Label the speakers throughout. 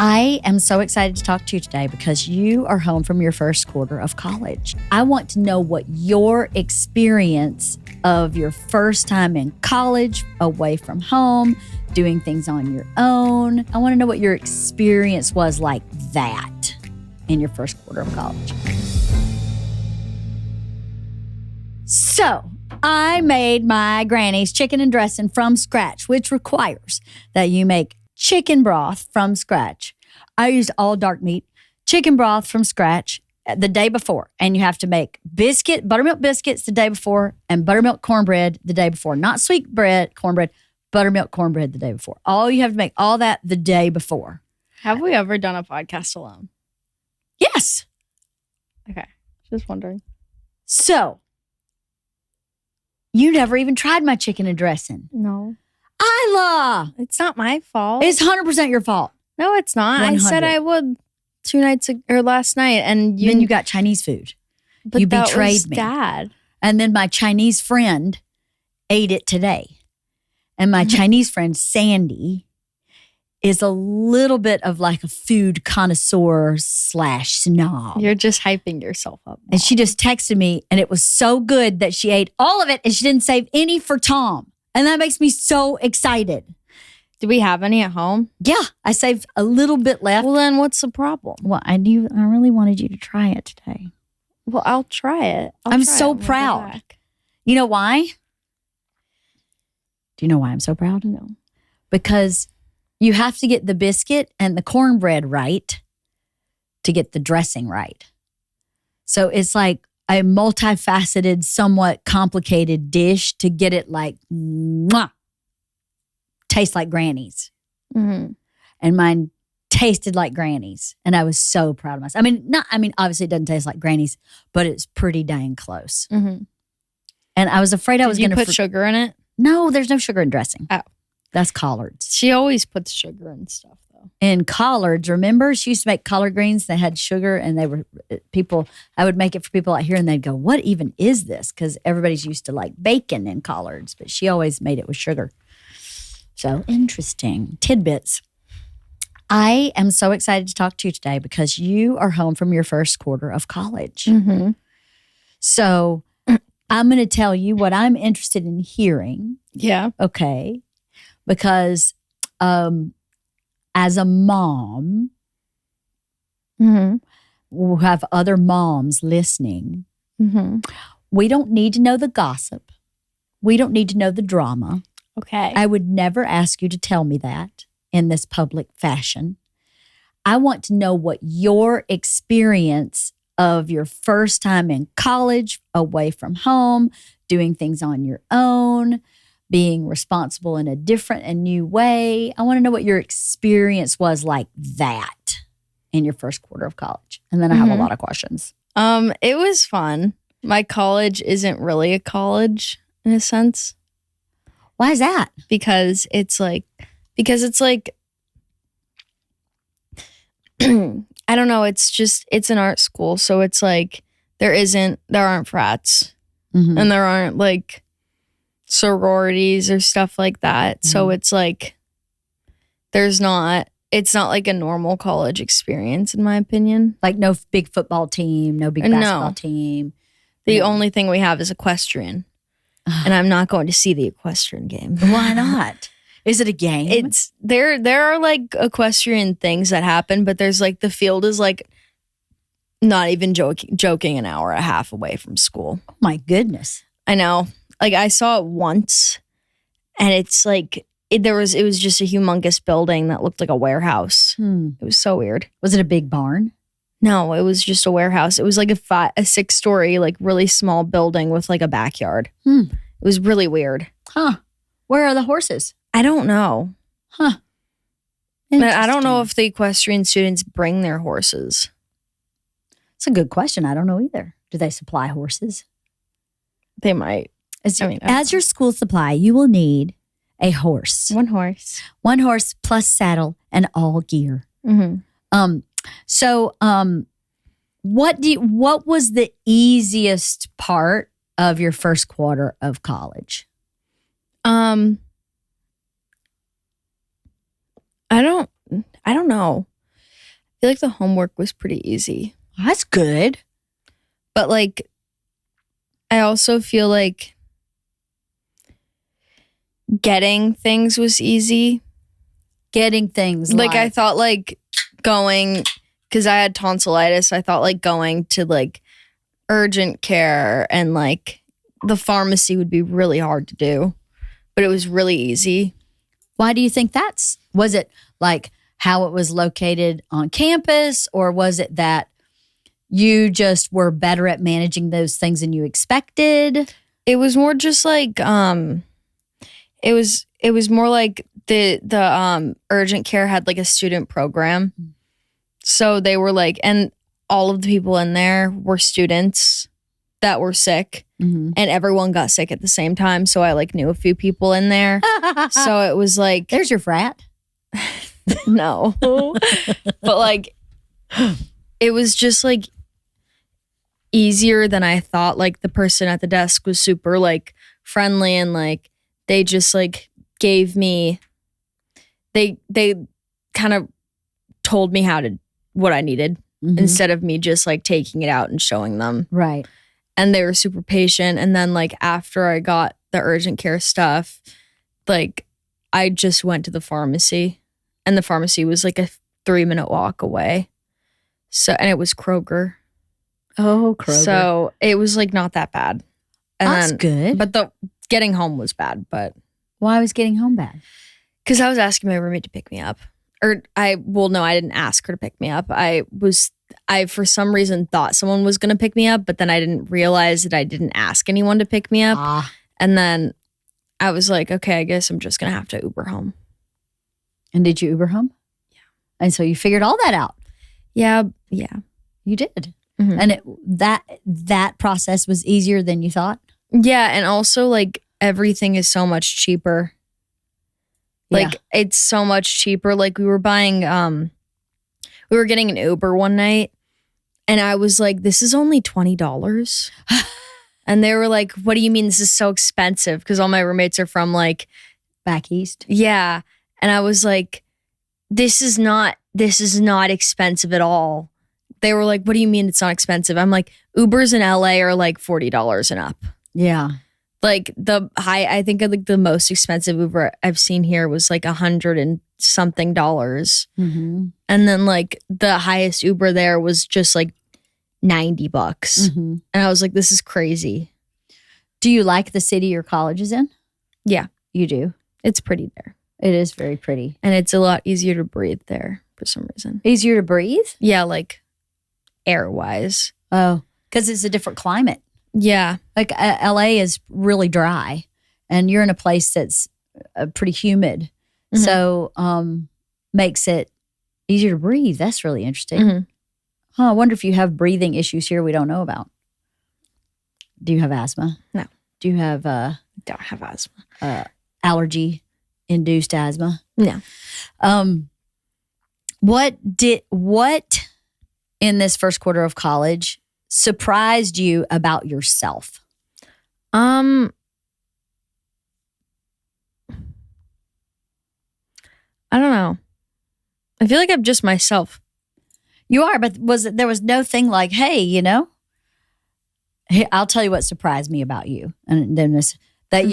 Speaker 1: I am so excited to talk to you today because you are home from your first quarter of college. I want to know what your experience of your first time in college, away from home, doing things on your own. I want to know what your experience was like that in your first quarter of college. So, I made my granny's chicken and dressing from scratch, which requires that you make chicken broth from scratch. I used all dark meat, chicken broth from scratch the day before. And you have to make buttermilk biscuits the day before and buttermilk cornbread the day before. Not sweet bread, cornbread, buttermilk cornbread the day before. You have to make all that the day before.
Speaker 2: Have we ever done a podcast alone?
Speaker 1: Yes.
Speaker 2: Okay. Just wondering.
Speaker 1: So, you never even tried my chicken and dressing.
Speaker 2: No.
Speaker 1: Isla!
Speaker 2: It's not my fault.
Speaker 1: It's 100% your fault.
Speaker 2: No, it's not.
Speaker 1: 100.
Speaker 2: I said I would last night, and
Speaker 1: Then you got Chinese food.
Speaker 2: But
Speaker 1: you
Speaker 2: that
Speaker 1: betrayed
Speaker 2: was
Speaker 1: me.
Speaker 2: Dad.
Speaker 1: And then my Chinese friend ate it today. And my Chinese friend, Sandy, is a little bit of like a food connoisseur / snob.
Speaker 2: You're just hyping yourself up.
Speaker 1: And she just texted me, and it was so good that she ate all of it and she didn't save any for Tom. And that makes me so excited.
Speaker 2: Do we have any at home?
Speaker 1: Yeah, I saved a little bit left.
Speaker 2: Well, then what's the problem?
Speaker 1: Well, I really wanted you to try it today.
Speaker 2: Well, I'll try it.
Speaker 1: I'm so proud. You know why? Do you know why I'm so proud?
Speaker 2: No.
Speaker 1: Because you have to get the biscuit and the cornbread right to get the dressing right. So it's like a multifaceted, somewhat complicated dish to get it like, mwah, taste like Granny's.
Speaker 2: Mm-hmm.
Speaker 1: And mine tasted like Granny's. And I was so proud of myself. Obviously it doesn't taste like Granny's, but it's pretty dang close.
Speaker 2: Mm-hmm.
Speaker 1: And I was afraid I was going to
Speaker 2: put sugar in it?
Speaker 1: No, there's no sugar in dressing.
Speaker 2: Oh.
Speaker 1: That's collards.
Speaker 2: She always puts sugar in stuff, though.
Speaker 1: In collards, remember? She used to make collard greens that had sugar, and they were I would make it for people out here, and they'd go, "What even is this?" Because everybody's used to like bacon in collards, but she always made it with sugar. So interesting tidbits. I am so excited to talk to you today because you are home from your first quarter of college.
Speaker 2: Mm-hmm.
Speaker 1: So I'm going to tell you what I'm interested in hearing.
Speaker 2: Yeah.
Speaker 1: Okay. Because as a mom,
Speaker 2: Mm-hmm.
Speaker 1: who have other moms listening,
Speaker 2: Mm-hmm.
Speaker 1: we don't need to know the gossip. We don't need to know the drama.
Speaker 2: Okay.
Speaker 1: I would never ask you to tell me that in this public fashion. I want to know what your experience of your first time in college, away from home, doing things on your own, being responsible in a different and new way. I want to know what your experience was like that in your first quarter of college. And then I have a lot of questions.
Speaker 2: It was fun. My college isn't really a college in a sense.
Speaker 1: Why is that?
Speaker 2: Because it's like I don't know, it's an art school, so it's like there aren't frats,
Speaker 1: Mm-hmm.
Speaker 2: and there aren't like sororities or stuff like that.
Speaker 1: Mm-hmm.
Speaker 2: So it's like it's not like a normal college experience, in my opinion.
Speaker 1: Like no big football team, no big basketball team.
Speaker 2: The only thing we have is equestrian. And I'm not going to see the equestrian game.
Speaker 1: Why not? Is it a game?
Speaker 2: It's there are like equestrian things that happen, but there's like the field is like not even joking an hour and a half away from school.
Speaker 1: Oh my goodness.
Speaker 2: I know. Like I saw it once, and it's like it was just a humongous building that looked like a warehouse. It was so weird.
Speaker 1: Was it a big barn?
Speaker 2: No, it was just a warehouse. It was like a 6-story, like really small building with like a backyard. It was really weird.
Speaker 1: Huh. Where are the horses?
Speaker 2: I don't know.
Speaker 1: Huh.
Speaker 2: I don't know if the equestrian students bring their horses.
Speaker 1: It's a good question. I don't know either. Do they supply horses?
Speaker 2: They might.
Speaker 1: As your school supply, you will need a horse.
Speaker 2: One horse.
Speaker 1: One horse plus saddle and all gear.
Speaker 2: Mm-hmm.
Speaker 1: So what was the easiest part of your first quarter of college?
Speaker 2: I don't know. feel like the homework was pretty easy.
Speaker 1: That's good.
Speaker 2: But like, I also feel like getting things was easy.
Speaker 1: Getting things
Speaker 2: Like I thought like going, because I had tonsillitis, I thought like going to like urgent care and like the pharmacy would be really hard to do, but it was really easy.
Speaker 1: Why do you think was it like how it was located on campus, or was it that you just were better at managing those things than you expected?
Speaker 2: It was more just like it was more like the urgent care had like a student program. So they were like, and all of the people in there were students that were sick, and everyone got sick at the same time. So I like knew a few people in there. So it was like,
Speaker 1: there's your frat.
Speaker 2: No. But like, it was just like easier than I thought. Like the person at the desk was super like friendly, and like they just like gave me, they kind of told me what I needed instead of me just like taking it out and showing them.
Speaker 1: Right.
Speaker 2: And they were super patient. And then like after I got the urgent care stuff, like I just went to the pharmacy, and the pharmacy was like a 3-minute walk away. So, and it was Kroger.
Speaker 1: Oh, Kroger.
Speaker 2: So it was like not that bad. And
Speaker 1: that's good.
Speaker 2: But the getting home was bad. But
Speaker 1: why was getting home bad?
Speaker 2: Because I was asking my roommate to pick me up. No, I didn't ask her to pick me up. I for some reason thought someone was going to pick me up, but then I didn't realize that I didn't ask anyone to pick me up. And then I was like, okay, I guess I'm just going to have to Uber home.
Speaker 1: And did you Uber home?
Speaker 2: Yeah.
Speaker 1: And so you figured all that out?
Speaker 2: Yeah.
Speaker 1: You did. And that process was easier than you thought?
Speaker 2: Yeah, and also like everything is so much cheaper. Like it's so much cheaper. Like we were buying, we were getting an Uber one night, and I was like, this is only $20. And they were like, what do you mean this is so expensive? Because all my roommates are from like
Speaker 1: back east.
Speaker 2: Yeah. And I was like, this is not expensive at all. They were like, what do you mean it's not expensive? I'm like, Ubers in LA are like $40 and up.
Speaker 1: Yeah.
Speaker 2: Like I think like the most expensive Uber I've seen here was like $100 and something. And then like the highest Uber there was just like $90. And I was like, this is crazy.
Speaker 1: Do you like the city your college is in?
Speaker 2: Yeah.
Speaker 1: You do?
Speaker 2: It's pretty there.
Speaker 1: It is very pretty.
Speaker 2: And it's a lot easier to breathe there for some reason.
Speaker 1: Easier to breathe?
Speaker 2: Yeah, like air-wise.
Speaker 1: Oh, because it's a different climate.
Speaker 2: Yeah.
Speaker 1: Like LA is really dry, and you're in a place that's pretty humid. So makes it easier to breathe. That's really interesting. I wonder if you have breathing issues here we don't know about. Do you have asthma?
Speaker 2: No.
Speaker 1: Do you have
Speaker 2: don't have asthma.
Speaker 1: Allergy-induced asthma?
Speaker 2: No.
Speaker 1: What in this first quarter of college surprised you about yourself?
Speaker 2: I don't know. I feel like I'm just myself.
Speaker 1: You are, but there was no thing like, hey, I'll tell you what surprised me about you, and then that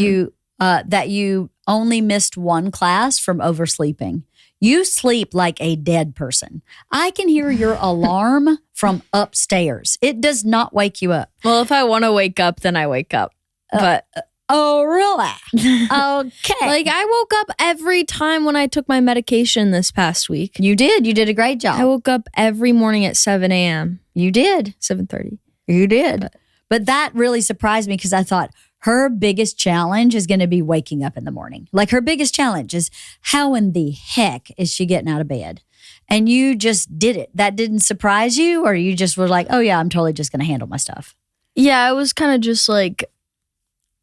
Speaker 1: you only missed one class from oversleeping. You sleep like a dead person. I can hear your alarm from upstairs. It does not wake you up.
Speaker 2: Well, if I want to wake up, then I wake up. But
Speaker 1: oh, really? Okay.
Speaker 2: Like I woke up every time when I took my medication this past week.
Speaker 1: You did. You did a great job.
Speaker 2: I woke up every morning at 7 a.m.
Speaker 1: You did.
Speaker 2: 7:30.
Speaker 1: You did. But that really surprised me because I thought her biggest challenge is going to be waking up in the morning. Like her biggest challenge is how in the heck is she getting out of bed? And you just did it. That didn't surprise you, or you just were like, oh yeah, I'm totally just going to handle my stuff.
Speaker 2: Yeah, I was kind of just like,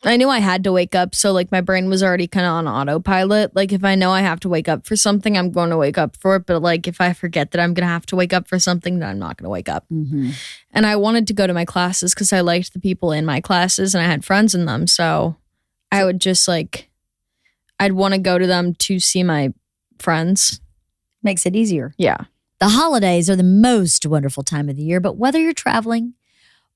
Speaker 2: I knew I had to wake up. So like my brain was already kind of on autopilot. Like if I know I have to wake up for something, I'm going to wake up for it. But like if I forget that I'm going to have to wake up for something, then I'm not going to wake up. And I wanted to go to my classes because I liked the people in my classes and I had friends in them. So I would just like, I'd want to go to them to see my friends.
Speaker 1: Makes it easier.
Speaker 2: Yeah.
Speaker 1: The holidays are the most wonderful time of the year, but whether you're traveling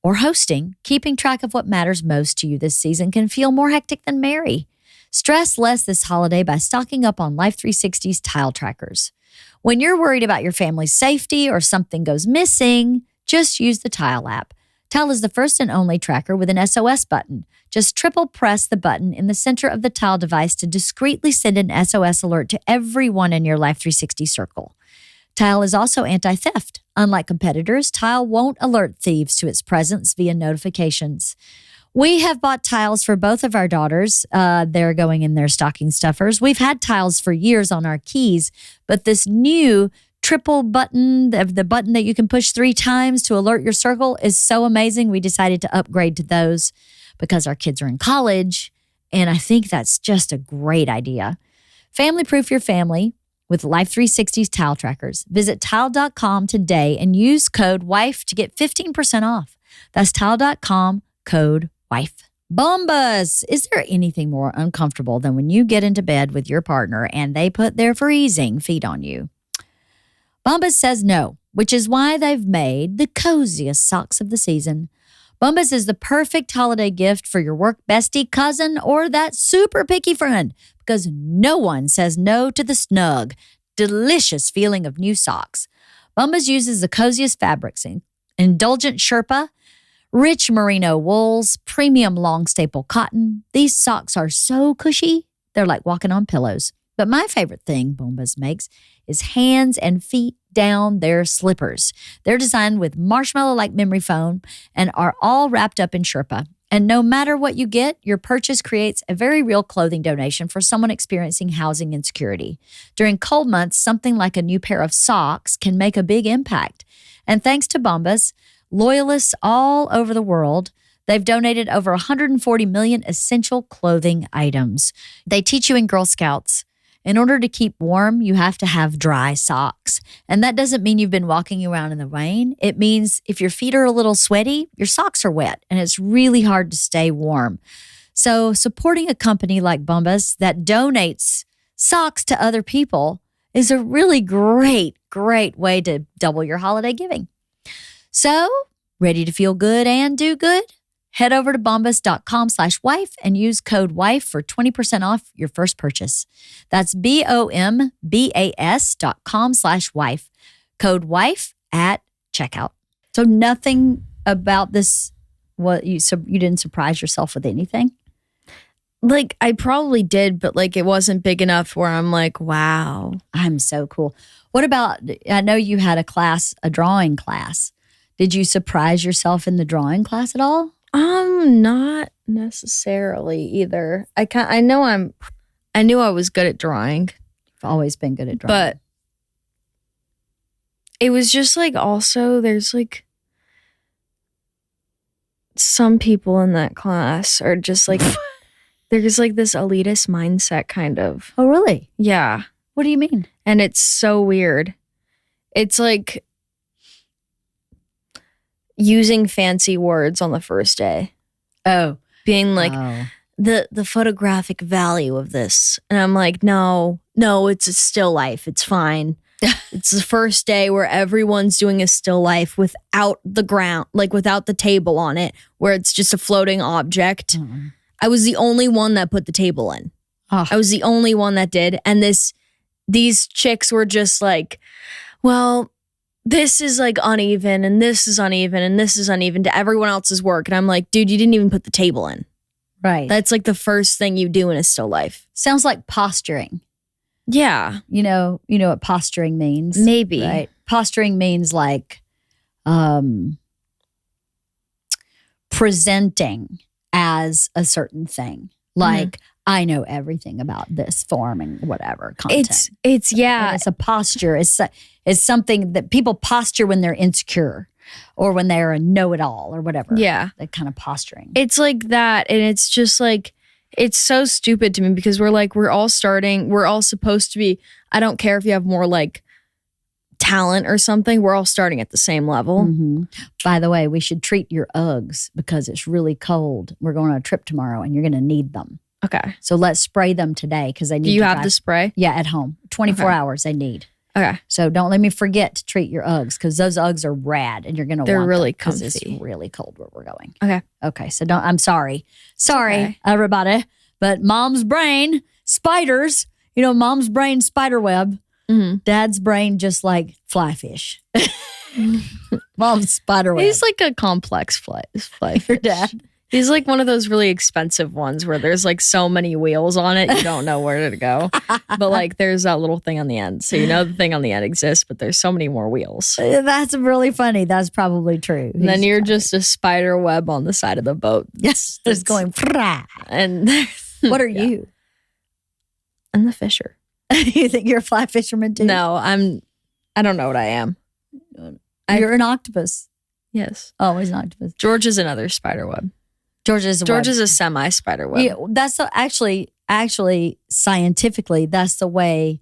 Speaker 1: or hosting, keeping track of what matters most to you this season can feel more hectic than merry. Stress less this holiday by stocking up on Life 360's tile trackers. When you're worried about your family's safety or something goes missing, just use the Tile app. Tile is the first and only tracker with an SOS button. Just triple press the button in the center of the Tile device to discreetly send an SOS alert to everyone in your Life 360 circle. Tile is also anti-theft. Unlike competitors, Tile won't alert thieves to its presence via notifications. We have bought tiles for both of our daughters. They're going in their stocking stuffers. We've had tiles for years on our keys, but this new triple button, the button that you can push 3 times to alert your circle, is so amazing. We decided to upgrade to those because our kids are in college, and I think that's just a great idea. Family-proof your family with Life 360's tile trackers. Visit tile.com today and use code WIFE to get 15% off. That's tile.com, code WIFE. Bombas! Is there anything more uncomfortable than when you get into bed with your partner and they put their freezing feet on you? Bombas says no, which is why they've made the coziest socks of the season. Bombas is the perfect holiday gift for your work bestie, cousin, or that super picky friend, because no one says no to the snug, delicious feeling of new socks. Bombas uses the coziest fabrics, indulgent Sherpa, rich merino wools, premium long staple cotton. These socks are so cushy, they're like walking on pillows. But my favorite thing Bombas makes is hands and feet down their slippers. They're designed with marshmallow-like memory foam and are all wrapped up in Sherpa. And no matter what you get, your purchase creates a very real clothing donation for someone experiencing housing insecurity. During cold months, something like a new pair of socks can make a big impact. And thanks to Bombas, loyalists all over the world, they've donated over 140 million essential clothing items. They teach you in Girl Scouts, in order to keep warm, you have to have dry socks. And that doesn't mean you've been walking around in the rain. It means if your feet are a little sweaty, your socks are wet, and it's really hard to stay warm. So supporting a company like Bombas that donates socks to other people is a really great way to double your holiday giving. So, ready to feel good and do good? Head over to bombas.com/wife and use code WIFE for 20% off your first purchase. That's BOMBAS.com/wife. Code WIFE at checkout. So nothing about this, you didn't surprise yourself with anything?
Speaker 2: Like, I probably did, but like it wasn't big enough where I'm like, wow.
Speaker 1: I'm so cool. What about, I know you had a drawing class. Did you surprise yourself in the drawing class at all?
Speaker 2: Not necessarily either. I knew I was good at drawing.
Speaker 1: I've always been good at drawing.
Speaker 2: But it was just like, also there's like some people in that class are just like there's like this elitist mindset kind of.
Speaker 1: Oh, really?
Speaker 2: Yeah.
Speaker 1: What do you mean?
Speaker 2: And it's so weird. It's like using fancy words on the first day.
Speaker 1: Oh.
Speaker 2: Being like, the photographic value of this. And I'm like, no, it's a still life. It's fine. It's the first day where everyone's doing a still life without the ground, like without the table on it, where it's just a floating object.
Speaker 1: Mm-hmm.
Speaker 2: I was the only one that put the table in.
Speaker 1: Oh.
Speaker 2: I was the only one that did. And these chicks were just like, well, this is like uneven and this is uneven and this is uneven to everyone else's work. And I'm like, dude, you didn't even put the table in.
Speaker 1: Right.
Speaker 2: That's like the first thing you do in a still life.
Speaker 1: Sounds like posturing.
Speaker 2: Yeah.
Speaker 1: You know what posturing means?
Speaker 2: Maybe.
Speaker 1: Right. Posturing means like presenting as a certain thing. Like, I know everything about this form and whatever content.
Speaker 2: It's yeah.
Speaker 1: And it's a posture. It's something that people posture when they're insecure or when they're a know-it-all or whatever.
Speaker 2: Yeah.
Speaker 1: That kind of posturing.
Speaker 2: It's like that. And it's just like, it's so stupid to me because we're all supposed to be, I don't care if you have more like talent or something, we're all starting at the same level.
Speaker 1: Mm-hmm. By the way, we should treat your Uggs because it's really cold. We're going on a trip tomorrow and you're going to need them.
Speaker 2: Okay.
Speaker 1: So let's spray them today because they need
Speaker 2: Do you have the spray?
Speaker 1: Yeah, at home. 24 hours they need.
Speaker 2: Okay.
Speaker 1: So don't let me forget to treat your Uggs because those Uggs are rad and you're going to want them.
Speaker 2: They're really
Speaker 1: because it's
Speaker 2: comfy.
Speaker 1: really cold where we're going.
Speaker 2: Okay.
Speaker 1: Okay. So I'm sorry. Sorry,
Speaker 2: okay.
Speaker 1: everybody. But mom's brain, spiders, mom's brain, spider web.
Speaker 2: Mm-hmm.
Speaker 1: Dad's brain, just like fly fish. Mom's spider web.
Speaker 2: He's like a complex fly fish.
Speaker 1: Your dad.
Speaker 2: He's like one of those really expensive ones where there's like so many wheels on it, you don't know where to go. But like there's that little thing on the end. So the thing on the end exists, but there's so many more wheels.
Speaker 1: That's really funny. That's probably true.
Speaker 2: And then you're just a spider web on the side of the boat.
Speaker 1: Yes. Just going, Frah.
Speaker 2: And
Speaker 1: what are you?
Speaker 2: I'm the fisher.
Speaker 1: You think you're a fly fisherman too?
Speaker 2: No, I don't know what I am.
Speaker 1: You're an octopus.
Speaker 2: Yes.
Speaker 1: Always an octopus.
Speaker 2: George is another spider web.
Speaker 1: George is
Speaker 2: a semi spider web.
Speaker 1: Yeah, that's actually scientifically, that's the way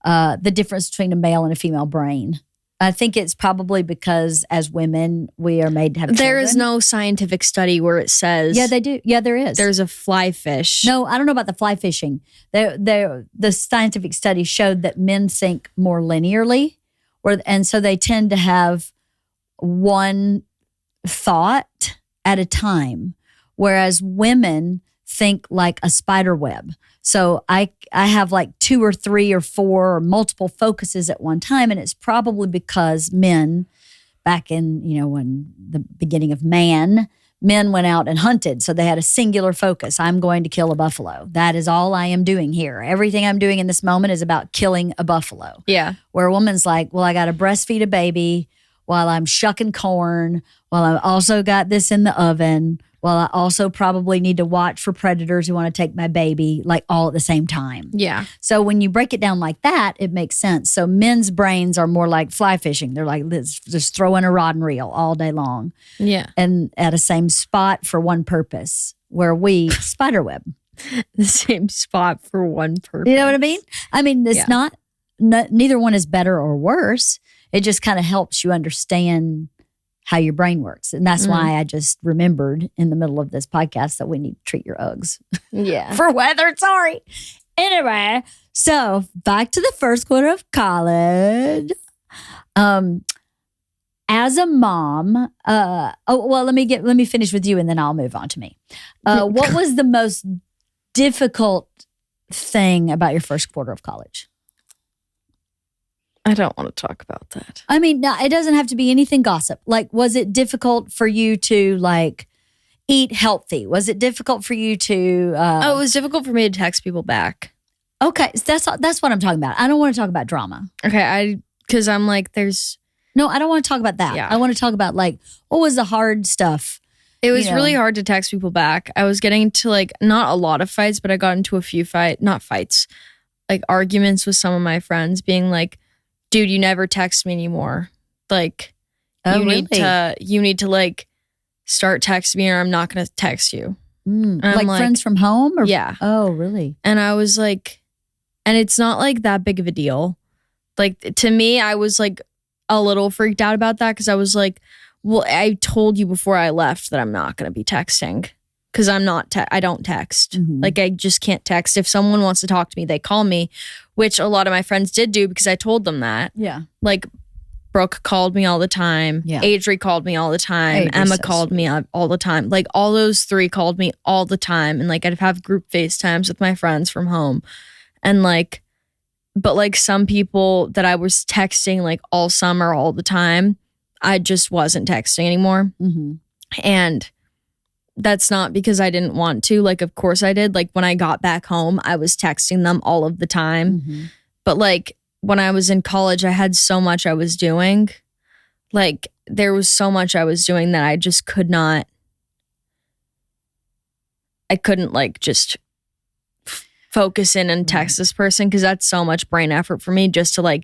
Speaker 1: the difference between a male and a female brain. I think it's probably because as women we are made to have children.
Speaker 2: There is no scientific study where it says.
Speaker 1: Yeah, they do. Yeah, there is.
Speaker 2: There's a fly fish.
Speaker 1: No, I don't know about the fly fishing. The scientific study showed that men think more linearly, and so they tend to have one thought at a time. Whereas women think like a spider web. So I have like 2 or 3 or 4 or multiple focuses at one time. And it's probably because men, back in, when the beginning of men went out and hunted. So they had a singular focus. I'm going to kill a buffalo. That is all I am doing here. Everything I'm doing in this moment is about killing a buffalo.
Speaker 2: Yeah.
Speaker 1: Where a woman's like, well, I got to breastfeed a baby while I'm shucking corn, while I also got this in the oven, while I also probably need to watch for predators who want to take my baby, like all at the same time.
Speaker 2: Yeah.
Speaker 1: So when you break it down like that, it makes sense. So men's brains are more like fly fishing. They're like, let's just throw in a rod and reel all day long.
Speaker 2: Yeah.
Speaker 1: And at a same spot for one purpose, where we spiderweb.
Speaker 2: The same spot for one purpose.
Speaker 1: You know what I mean? I mean, it's not, neither one is better or worse. It just kind of helps you understand how your brain works. And that's why I just remembered in the middle of this podcast that we need to treat your Uggs.
Speaker 2: Yeah.
Speaker 1: For weather, sorry. Anyway, so back to the first quarter of college. As a mom, let me finish with you and then I'll move on to me. What was the most difficult thing about your first quarter of college?
Speaker 2: I don't want to talk about that.
Speaker 1: I mean, no, it doesn't have to be anything gossip. Like, was it difficult for you to eat healthy? Was it difficult for you to?
Speaker 2: It was difficult for me to text people back.
Speaker 1: Okay, so that's what I'm talking about. I don't want to talk about drama.
Speaker 2: Okay, because I'm like,
Speaker 1: No, I don't want to talk about that.
Speaker 2: Yeah.
Speaker 1: I want to talk about what was the hard stuff.
Speaker 2: It was really hard to text people back. I was getting into not a lot of fights, but I got into a few arguments with some of my friends, being like, dude, you never text me anymore. You need to start texting me or I'm not going to text you.
Speaker 1: Like friends from home? Or?
Speaker 2: Yeah.
Speaker 1: Oh, really?
Speaker 2: And I was like, and it's not that big of a deal. To me, I was a little freaked out about that because I was like, well, I told you before I left that I'm not going to be texting because I don't text.
Speaker 1: Mm-hmm.
Speaker 2: I just can't text. If someone wants to talk to me, they call me, which a lot of my friends did do because I told them that.
Speaker 1: Yeah.
Speaker 2: Brooke called me all the time.
Speaker 1: Yeah.
Speaker 2: Adri called me all the time.
Speaker 1: Adri's
Speaker 2: Emma
Speaker 1: so
Speaker 2: called
Speaker 1: sweet.
Speaker 2: me all the time. All those 3 called me all the time. And I'd have group FaceTimes with my friends from home. And but some people that I was texting all summer all the time, I just wasn't texting anymore.
Speaker 1: Mm-hmm.
Speaker 2: And that's not because I didn't want to. Of course I did. When I got back home, I was texting them all of the time.
Speaker 1: Mm-hmm.
Speaker 2: But when I was in college, I had so much I was doing. There was so much I was doing that I just could not. I couldn't just focus in and text this person because that's so much brain effort for me just to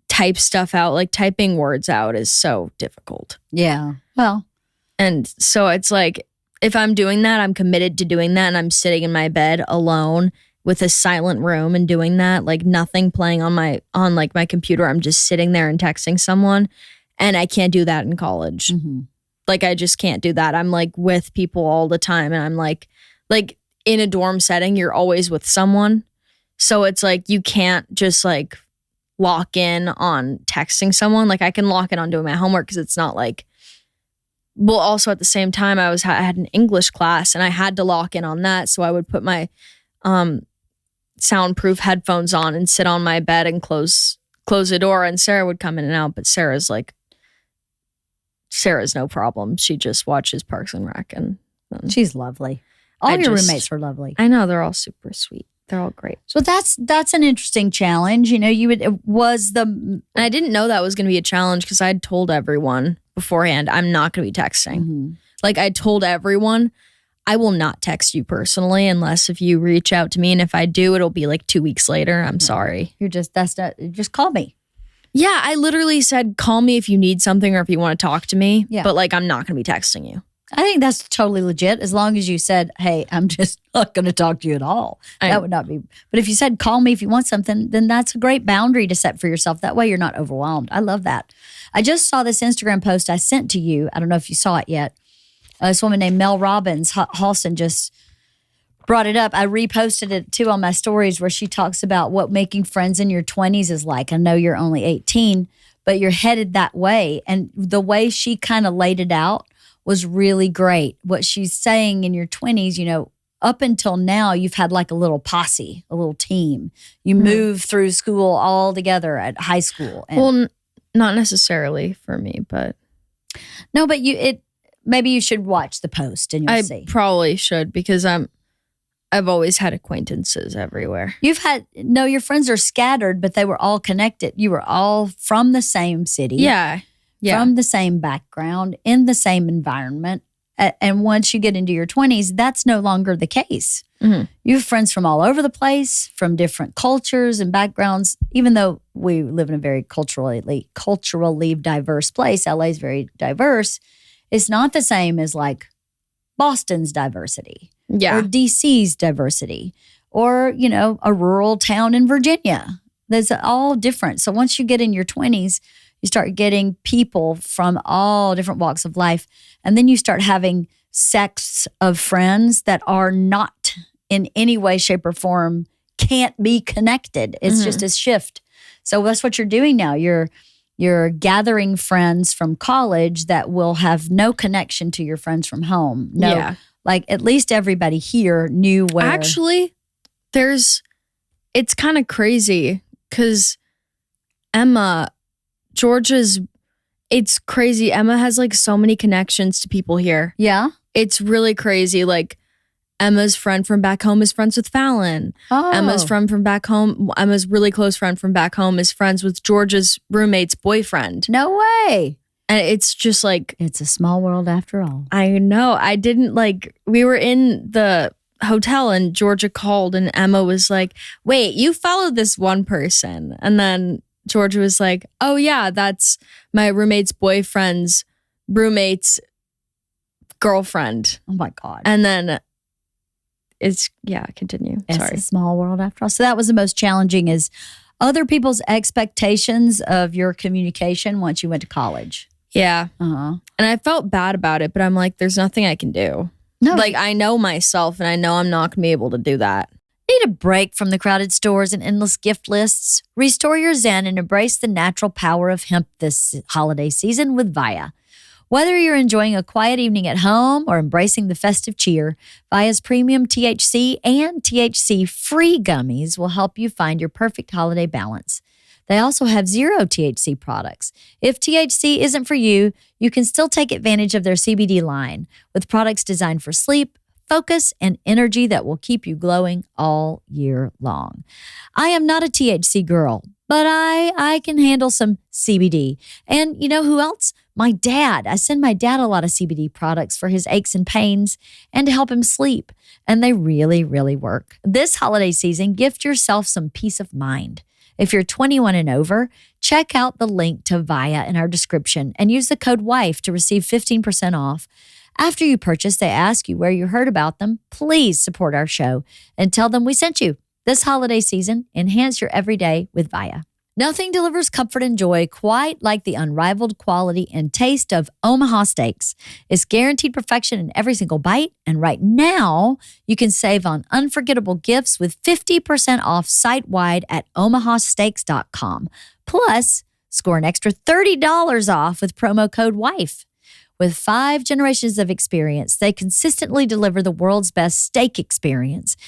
Speaker 2: type stuff out. Typing words out is so difficult.
Speaker 1: Yeah. Well.
Speaker 2: And so it's if I'm doing that, I'm committed to doing that. And I'm sitting in my bed alone with a silent room and doing that, nothing playing on my computer. I'm just sitting there and texting someone. And I can't do that in college.
Speaker 1: Mm-hmm.
Speaker 2: I just can't do that. I'm with people all the time. And I'm in a dorm setting, you're always with someone. So it's you can't just lock in on texting someone. Like I can lock in on doing my homework because it's not like, well, also at the same time I had an English class and I had to lock in on that. So I would put my soundproof headphones on and sit on my bed and close the door, and Sarah would come in and out. But Sarah's no problem. She just watches Parks and Rec, and
Speaker 1: she's lovely. All your roommates were lovely.
Speaker 2: I know, they're all super sweet. They're all great.
Speaker 1: So that's an interesting challenge. You know,
Speaker 2: and I didn't know that was going to be a challenge because I'd told everyone beforehand, I'm not going to be texting.
Speaker 1: Mm-hmm.
Speaker 2: Like I told everyone, I will not text you personally unless if you reach out to me. And if I do, it'll be like 2 weeks later. I'm sorry.
Speaker 1: Just call me.
Speaker 2: Yeah, I literally said, call me if you need something or if you want to talk to me.
Speaker 1: Yeah.
Speaker 2: But like, I'm not going to be texting you.
Speaker 1: I think that's totally legit as long as you said, hey, I'm just not going to talk to you at all. That would not be. But if you said, call me if you want something, then that's a great boundary to set for yourself. That way you're not overwhelmed. I love that. I just saw this Instagram post I sent to you. I don't know if you saw it yet. This woman named Mel Robbins, Halston, just brought it up. I reposted it too on my stories where she talks about what making friends in your 20s is like. I know you're only 18, but you're headed that way. And the way she kind of laid it out was really great. What she's saying in your 20s, you know, up until now, you've had like a little posse, a little team. You move through school all together at high school.
Speaker 2: Well, not necessarily for me, but.
Speaker 1: No, but maybe you should watch the post and you'll see.
Speaker 2: I probably should because I've always had acquaintances everywhere.
Speaker 1: Your friends are scattered, but they were all connected. You were all from the same city.
Speaker 2: Yeah.
Speaker 1: From the same background, in the same environment. And once you get into your 20s, that's no longer the case.
Speaker 2: Mm-hmm.
Speaker 1: You have friends from all over the place, from different cultures and backgrounds. Even though we live in a very culturally diverse place, LA is very diverse. It's not the same as like Boston's diversity.
Speaker 2: Yeah.
Speaker 1: Or DC's diversity, or, you know, a rural town in Virginia. That's all different. So once you get in your 20s, you start getting people from all different walks of life. And then you start having sects of friends that are not in any way, shape, or form, can't be connected. It's just a shift. So that's what you're doing now. You're gathering friends from college that will have no connection to your friends from home. No.
Speaker 2: Yeah.
Speaker 1: Like at least everybody here knew where.
Speaker 2: Actually, it's kind of crazy because it's crazy. Emma has like so many connections to people here.
Speaker 1: Yeah.
Speaker 2: It's really crazy. Like Emma's friend from back home is friends with Fallon.
Speaker 1: Oh.
Speaker 2: Emma's friend from back home, Emma's really close friend from back home is friends with George's roommate's boyfriend.
Speaker 1: No way.
Speaker 2: And it's just like,
Speaker 1: it's a small world after all.
Speaker 2: I know. I didn't we were in the hotel and Georgia called and Emma was like, wait, you followed this one person. And then Georgia was like, oh yeah, that's my roommate's boyfriend's roommate's girlfriend.
Speaker 1: Oh my God.
Speaker 2: And then continue.
Speaker 1: It's
Speaker 2: Sorry.
Speaker 1: a small world after all. So that was the most challenging is other people's expectations of your communication once you went to college.
Speaker 2: Yeah.
Speaker 1: Uh-huh.
Speaker 2: And I felt bad about it, but I'm like, there's nothing I can do.
Speaker 1: No.
Speaker 2: Like, I know myself and I know I'm not going to be able to do that.
Speaker 1: Need a break from the crowded stores and endless gift lists? Restore your zen and embrace the natural power of hemp this holiday season with Via. Whether you're enjoying a quiet evening at home or embracing the festive cheer, Via's premium THC and THC-free gummies will help you find your perfect holiday balance. They also have zero THC products. If THC isn't for you, you can still take advantage of their CBD line with products designed for sleep, focus, and energy that will keep you glowing all year long. I am not a THC girl, but I can handle some CBD. And you know who else? My dad. I send my dad a lot of CBD products for his aches and pains and to help him sleep. And they really, really work. This holiday season, gift yourself some peace of mind. If you're 21 and over, check out the link to Via in our description and use the code WIFE to receive 15% off. After you purchase, they ask you where you heard about them. Please support our show and tell them we sent you. This holiday season, enhance your everyday with Via. Nothing delivers comfort and joy quite like the unrivaled quality and taste of Omaha Steaks. It's guaranteed perfection in every single bite. And right now, you can save on unforgettable gifts with 50% off site-wide at omahasteaks.com. Plus, score an extra $30 off with promo code WIFE. With 5 generations of experience, they consistently deliver the world's best steak experience.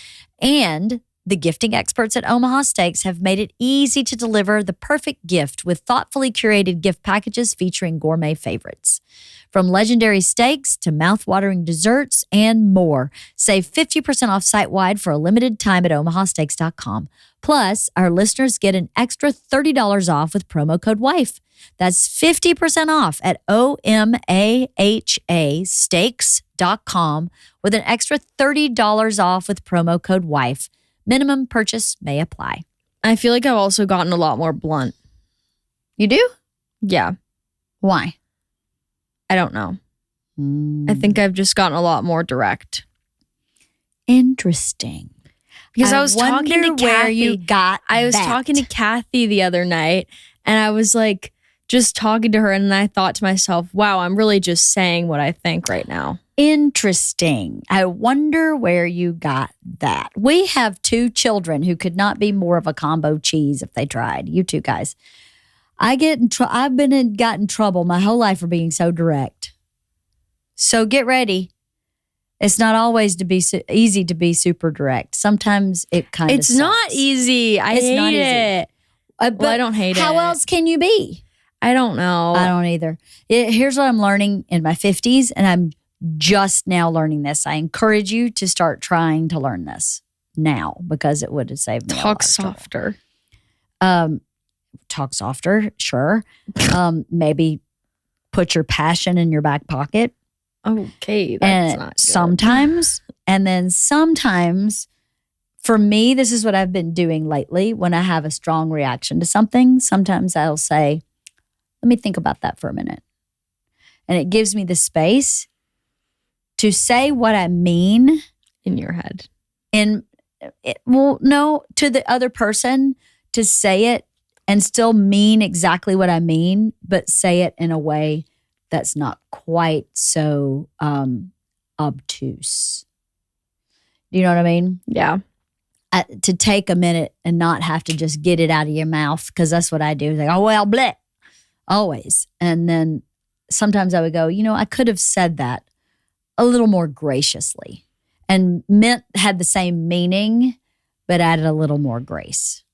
Speaker 1: And the gifting experts at Omaha Steaks have made it easy to deliver the perfect gift with thoughtfully curated gift packages featuring gourmet favorites. From legendary steaks to mouth-watering desserts and more. Save 50% off site-wide for a limited time at omahasteaks.com. Plus, our listeners get an extra $30 off with promo code WIFE. That's 50% off at omahasteaks.com with an extra $30 off with promo code WIFE. Minimum purchase may apply.
Speaker 2: I feel like I've also gotten a lot more blunt.
Speaker 1: You do?
Speaker 2: Yeah.
Speaker 1: Why?
Speaker 2: I don't know. I think I've just gotten a lot more direct.
Speaker 1: Interesting.
Speaker 2: Because I was talking to Kathy.
Speaker 1: Where you got
Speaker 2: I was
Speaker 1: that.
Speaker 2: talking to Kathy the other night, and I was like just talking to her, and I thought to myself, wow, I'm really just saying what I think right now.
Speaker 1: Interesting. I wonder where you got that. We have 2 children who could not be more of a combo cheese if they tried. You 2 guys. I've got in trouble my whole life for being so direct. So get ready. It's not always easy to be super direct. Sometimes it kind of
Speaker 2: It's not easy. I hate it.
Speaker 1: But
Speaker 2: I don't hate it.
Speaker 1: How else can you be?
Speaker 2: I don't know.
Speaker 1: I don't either. Here's what I'm learning in my 50s, and I'm just now learning this. I encourage you to start trying to learn this now because it would have saved me a lot
Speaker 2: Talk
Speaker 1: of trouble.
Speaker 2: softer.
Speaker 1: Talk softer, sure. Maybe put your passion in your back pocket.
Speaker 2: Okay, that's
Speaker 1: And
Speaker 2: not good.
Speaker 1: sometimes, for me, this is what I've been doing lately. When I have a strong reaction to something, sometimes I'll say, let me think about that for a minute. And it gives me the space to say what I mean
Speaker 2: in your head.
Speaker 1: to the other person, to say it and still mean exactly what I mean, but say it in a way that's not quite so obtuse. Do you know what I mean?
Speaker 2: Yeah.
Speaker 1: To take a minute and not have to just get it out of your mouth, because that's what I do. Like, oh, well, bleh. Always. And then sometimes I would go, I could have said that a little more graciously and had the same meaning, but added a little more grace.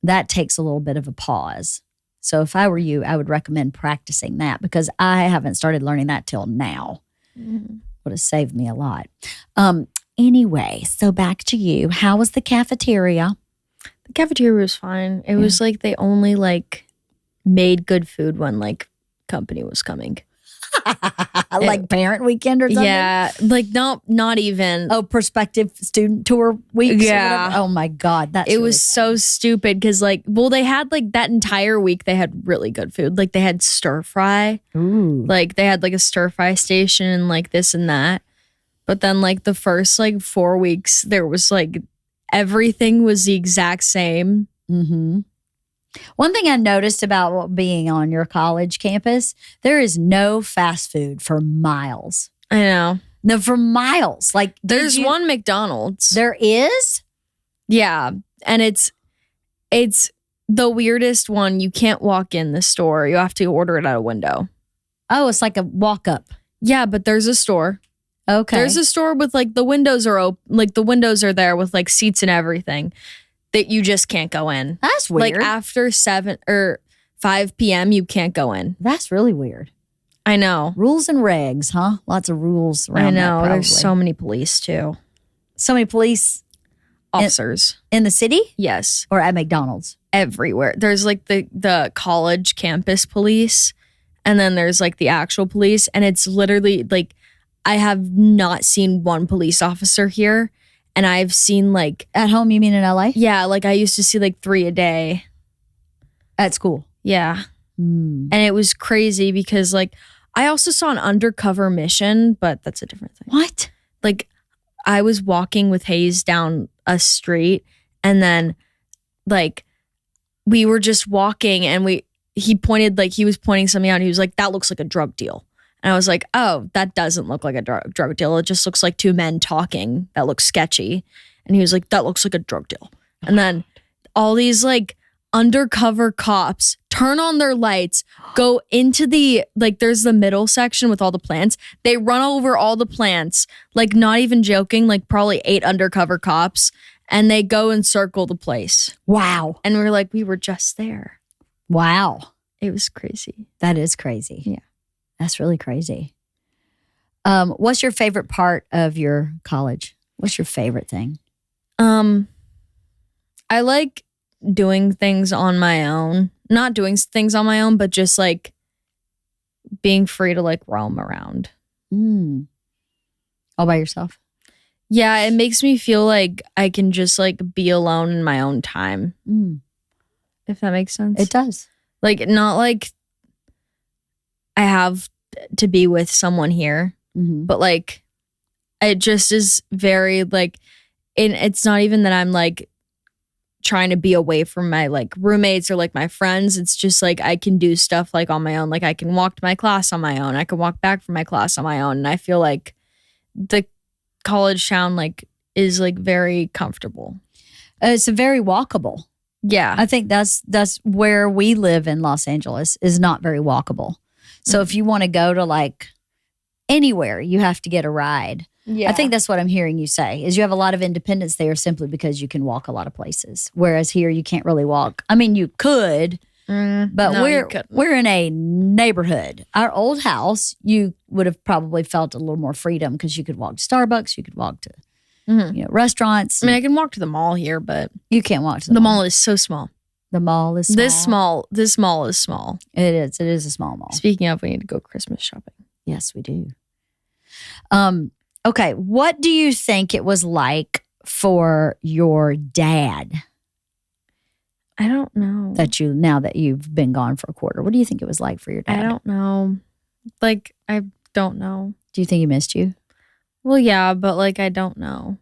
Speaker 1: That takes a little bit of a pause. So if I were you, I would recommend practicing that because I haven't started learning that till now.
Speaker 2: Mm-hmm.
Speaker 1: Would have saved me a lot. Anyway, so back to you. How was the cafeteria?
Speaker 2: The cafeteria was fine. It was like they only made good food when company was coming.
Speaker 1: Like parent weekend or something?
Speaker 2: Yeah, not even.
Speaker 1: Oh, prospective student tour weeks?
Speaker 2: Yeah.
Speaker 1: Or whatever? Oh my God.
Speaker 2: It was so stupid because they had that entire week they had really good food. They had stir fry.
Speaker 1: Ooh.
Speaker 2: They had a stir fry station and this and that. But then the first 4 weeks there was everything was the exact same.
Speaker 1: Mm-hmm. One thing I noticed about being on your college campus, there is no fast food for miles.
Speaker 2: I know.
Speaker 1: No, for miles.
Speaker 2: There's one McDonald's.
Speaker 1: There is?
Speaker 2: Yeah. And it's the weirdest one. You can't walk in the store. You have to order it out a window.
Speaker 1: Oh, it's like a walk up.
Speaker 2: Yeah, but there's a store.
Speaker 1: Okay.
Speaker 2: There's a store with the windows are open. The windows are there with seats and everything that you just can't go in.
Speaker 1: That's weird.
Speaker 2: After 7 or 5 p.m., you can't go in.
Speaker 1: That's really weird.
Speaker 2: I know.
Speaker 1: Rules and regs, huh? Lots of rules around
Speaker 2: I know.
Speaker 1: that,
Speaker 2: There's so many police too.
Speaker 1: So many police
Speaker 2: officers
Speaker 1: in the city?
Speaker 2: Yes.
Speaker 1: Or at McDonald's?
Speaker 2: Everywhere. There's the college campus police, and then there's the actual police, and it's literally I have not seen one police officer here. And I've seen
Speaker 1: at home, you mean in LA?
Speaker 2: Yeah, I used to see 3 a day.
Speaker 1: At school?
Speaker 2: Yeah. And it was crazy because I also saw an undercover mission, but that's a different thing.
Speaker 1: What?
Speaker 2: I was walking with Hayes down a street, and then we were just walking and he was pointing something out and he was like, that looks like a drug deal. And I was like, oh, that doesn't look like a drug deal. It just looks like two men talking. That looks sketchy. And he was like, that looks like a drug deal. And then all these like undercover cops turn on their lights, go into there's the middle section with all the plants. They run over all the plants, like not even joking, like probably 8 undercover cops. And they go and circle the place.
Speaker 1: Wow.
Speaker 2: And we're like, we were just there.
Speaker 1: Wow.
Speaker 2: It was crazy.
Speaker 1: That is crazy.
Speaker 2: Yeah.
Speaker 1: That's really crazy. What's your favorite part of your college? What's your favorite thing?
Speaker 2: I like doing things on my own. Not doing things on my own, but just like being free to like roam around.
Speaker 1: All by yourself?
Speaker 2: Yeah, it makes me feel like I can just like be alone in my own time. If that makes sense.
Speaker 1: It does.
Speaker 2: Like, not like I have to be with someone here, but like it just is very like, it's not even that I'm like trying to be away from my like roommates or like my friends. It's just like I can do stuff like on my own. Like I can walk to my class on my own. I can walk back from my class on my own. And I feel like the college town like is like very comfortable.
Speaker 1: It's a very walkable.
Speaker 2: Yeah.
Speaker 1: I think that's where we live in Los Angeles is not very walkable. So if you want to go to like anywhere, you have to get a ride.
Speaker 2: Yeah.
Speaker 1: I think that's what I'm hearing you say is you have a lot of independence there simply because you can walk a lot of places. Whereas here you can't really walk. I mean, you could, but
Speaker 2: no,
Speaker 1: we're in a neighborhood. Our old house, you would have probably felt a little more freedom because you could walk to Starbucks, you could walk to restaurants.
Speaker 2: I mean, I can walk to the mall here, but
Speaker 1: you can't walk to
Speaker 2: the mall is so small.
Speaker 1: The mall is small.
Speaker 2: This mall is small.
Speaker 1: It is. It is a small mall.
Speaker 2: Speaking of, we need to go Christmas shopping.
Speaker 1: Yes, we do. Okay. What do you think it was like for your dad?
Speaker 2: I don't know.
Speaker 1: Now that you've been gone for a quarter, what do you think it was like for your dad?
Speaker 2: I don't know. Like, I don't know.
Speaker 1: Do you think he missed you?
Speaker 2: Well, yeah, but like, I don't know.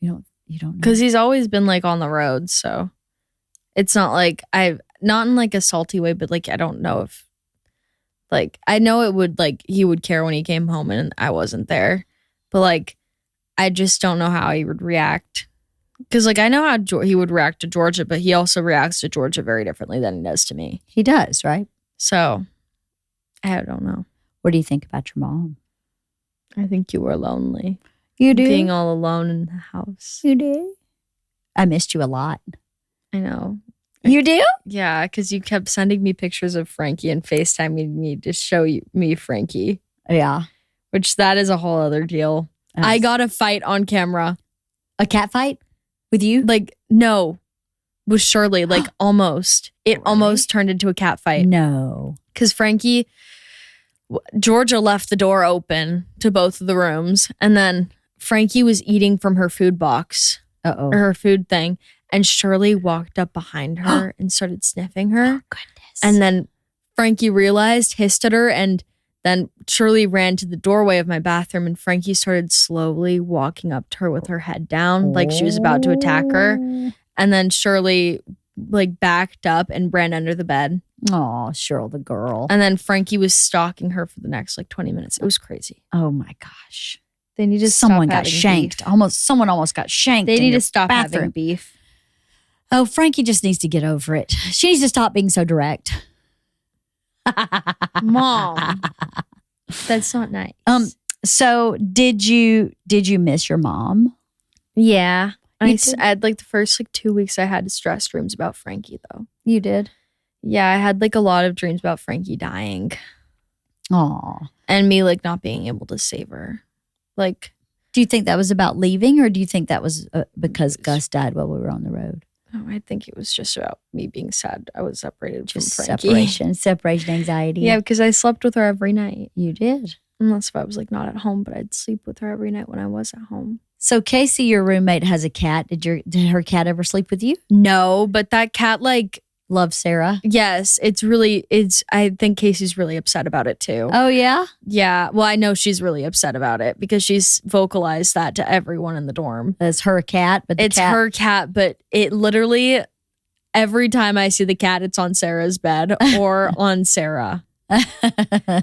Speaker 1: You don't know?
Speaker 2: Because he's always been like on the road, so it's not like not in like a salty way, but like I don't know if like I know it would like he would care when he came home and I wasn't there, but like I just don't know how he would react. Because like I know how he would react to Georgia, but he also reacts to Georgia very differently than he does to me.
Speaker 1: He does, right?
Speaker 2: So I don't know.
Speaker 1: What do you think about your mom?
Speaker 2: I think you were lonely.
Speaker 1: You do?
Speaker 2: Being all alone in the house.
Speaker 1: You do? I missed you a lot.
Speaker 2: I know.
Speaker 1: You do?
Speaker 2: Yeah, because you kept sending me pictures of Frankie and FaceTiming me to show me Frankie.
Speaker 1: Yeah.
Speaker 2: Which that is a whole other deal. I got a fight on camera.
Speaker 1: A cat fight? With you?
Speaker 2: Like, no. With Shirley. Like, almost. It almost turned into a cat fight.
Speaker 1: No.
Speaker 2: Because Georgia left the door open to both of the rooms. And then Frankie was eating from her food box.
Speaker 1: Or
Speaker 2: her food thing. And Shirley walked up behind her and started sniffing her.
Speaker 1: Oh, goodness.
Speaker 2: And then Frankie realized, hissed at her, and then Shirley ran to the doorway of my bathroom, and Frankie started slowly walking up to her with her head down, like she was about to attack her. And then Shirley like backed up and ran under the bed.
Speaker 1: Oh, Cheryl the girl.
Speaker 2: And then Frankie was stalking her for the next like 20 minutes. It was crazy.
Speaker 1: Oh my gosh.
Speaker 2: They need to
Speaker 1: Someone
Speaker 2: stop
Speaker 1: got shanked.
Speaker 2: Beef.
Speaker 1: Someone almost got shanked.
Speaker 2: They need to stop
Speaker 1: bathroom.
Speaker 2: having beef.
Speaker 1: Oh, Frankie just needs to get over it. She needs to stop being so direct.
Speaker 2: Mom. That's not nice.
Speaker 1: So did you miss your mom?
Speaker 2: Yeah. I had like the first like 2 weeks I had stress dreams about Frankie though.
Speaker 1: You did?
Speaker 2: Yeah, I had like a lot of dreams about Frankie dying.
Speaker 1: Aw.
Speaker 2: And me like not being able to save her. Like,
Speaker 1: do you think that was about leaving, or do you think that was because Gus died while we were on the road?
Speaker 2: No, I think it was just about me being sad. I was separated
Speaker 1: Just
Speaker 2: from Frankie.
Speaker 1: Separation anxiety.
Speaker 2: Yeah, because I slept with her every night.
Speaker 1: You did?
Speaker 2: Unless if I was like not at home, but I'd sleep with her every night when I was at home.
Speaker 1: So Casey, your roommate, has a cat. Did her cat ever sleep with you?
Speaker 2: No, but that cat like
Speaker 1: loves Sarah.
Speaker 2: Yes, I think Casey's really upset about it too.
Speaker 1: Oh yeah?
Speaker 2: Yeah. Well, I know she's really upset about it because she's vocalized that to everyone in the dorm.
Speaker 1: It's her cat, but
Speaker 2: her cat, but it literally every time I see the cat, it's on Sarah's bed or on Sarah.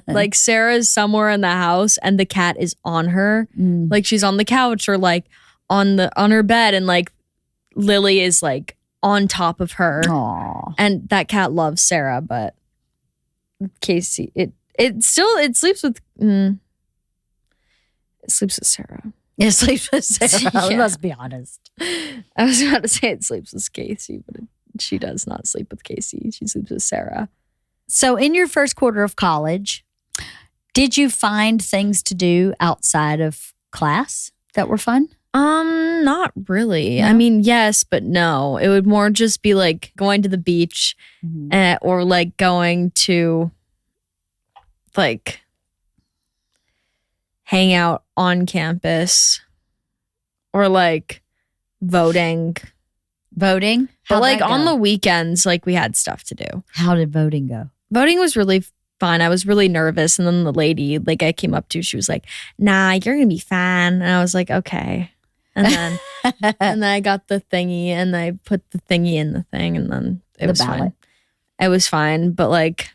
Speaker 2: Like Sarah's somewhere in the house and the cat is on her. Like she's on the couch or like on her bed, and like Lily is like on top of her.
Speaker 1: Aww.
Speaker 2: And that cat loves Sarah, but Casey, it sleeps with Sarah.
Speaker 1: It sleeps with Sarah.
Speaker 2: Yeah.
Speaker 1: Let's be honest.
Speaker 2: I was about to say it sleeps with Casey, but she does not sleep with Casey. She sleeps with Sarah.
Speaker 1: So in your first quarter of college, did you find things to do outside of class that were fun?
Speaker 2: Not really.
Speaker 1: No?
Speaker 2: I mean, yes, but no. It would more just be like going to the beach or like going to like hang out on campus or like voting.
Speaker 1: Voting?
Speaker 2: But like on the weekends, like we had stuff to do.
Speaker 1: How did voting go?
Speaker 2: Voting was really fun. I was really nervous. And then the lady like I came up to, she was like, nah, you're going to be fine. And I was like, okay. And then and then I got the thingy and I put the thingy in the thing and then it was fine. It was fine. But like,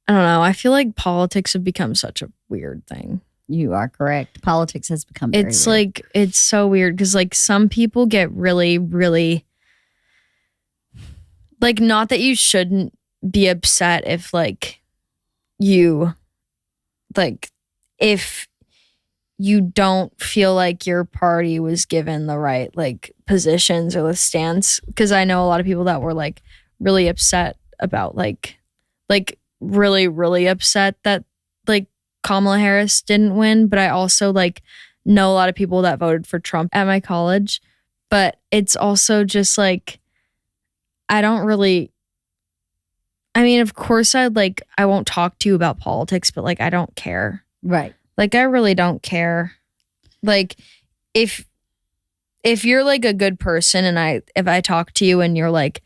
Speaker 2: I don't know. I feel like politics have become such a weird thing.
Speaker 1: You are correct. Politics has become very
Speaker 2: It's
Speaker 1: weird.
Speaker 2: like, it's so weird because like some people get really, really, like not that you shouldn't be upset if like you, like if you don't feel like your party was given the right like positions or the stance. Because I know a lot of people that were like really upset about like really, really upset that like Kamala Harris didn't win. But I also like know a lot of people that voted for Trump at my college. But it's also just like, I don't really, I mean, of course I won't talk to you about politics, but like, I don't care.
Speaker 1: Right.
Speaker 2: Like, I really don't care. Like, if you're like a good person and if I talk to you and you're like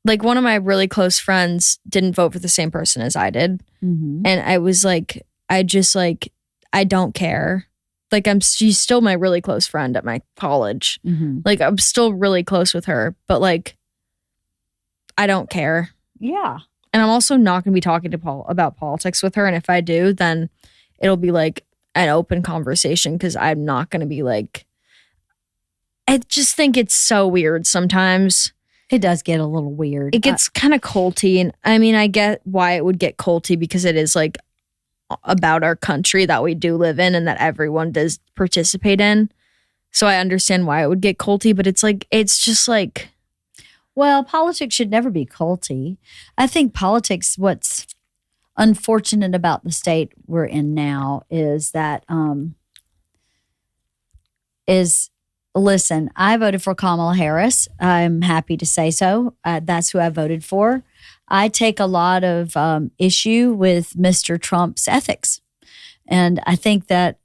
Speaker 2: one of my really close friends didn't vote for the same person as I did.
Speaker 1: Mm-hmm.
Speaker 2: And I was like, I don't care. Like she's still my really close friend at my college.
Speaker 1: Mm-hmm.
Speaker 2: Like I'm still really close with her, but like, I don't care.
Speaker 1: Yeah.
Speaker 2: And I'm also not going to be talking to Paul about politics with her. And if I do, then it'll be like an open conversation because I'm not going to be like, I just think it's so weird sometimes.
Speaker 1: It does get a little weird.
Speaker 2: It gets kind of culty. And I mean, I get why it would get culty because it is like about our country that we do live in and that everyone does participate in. So I understand why it would get culty, but it's just like.
Speaker 1: Well, politics should never be culty. I think politics, what's unfortunate about the state we're in now is that, listen, I voted for Kamala Harris. I'm happy to say so. That's who I voted for. I take a lot of issue with Mr. Trump's ethics. And I think that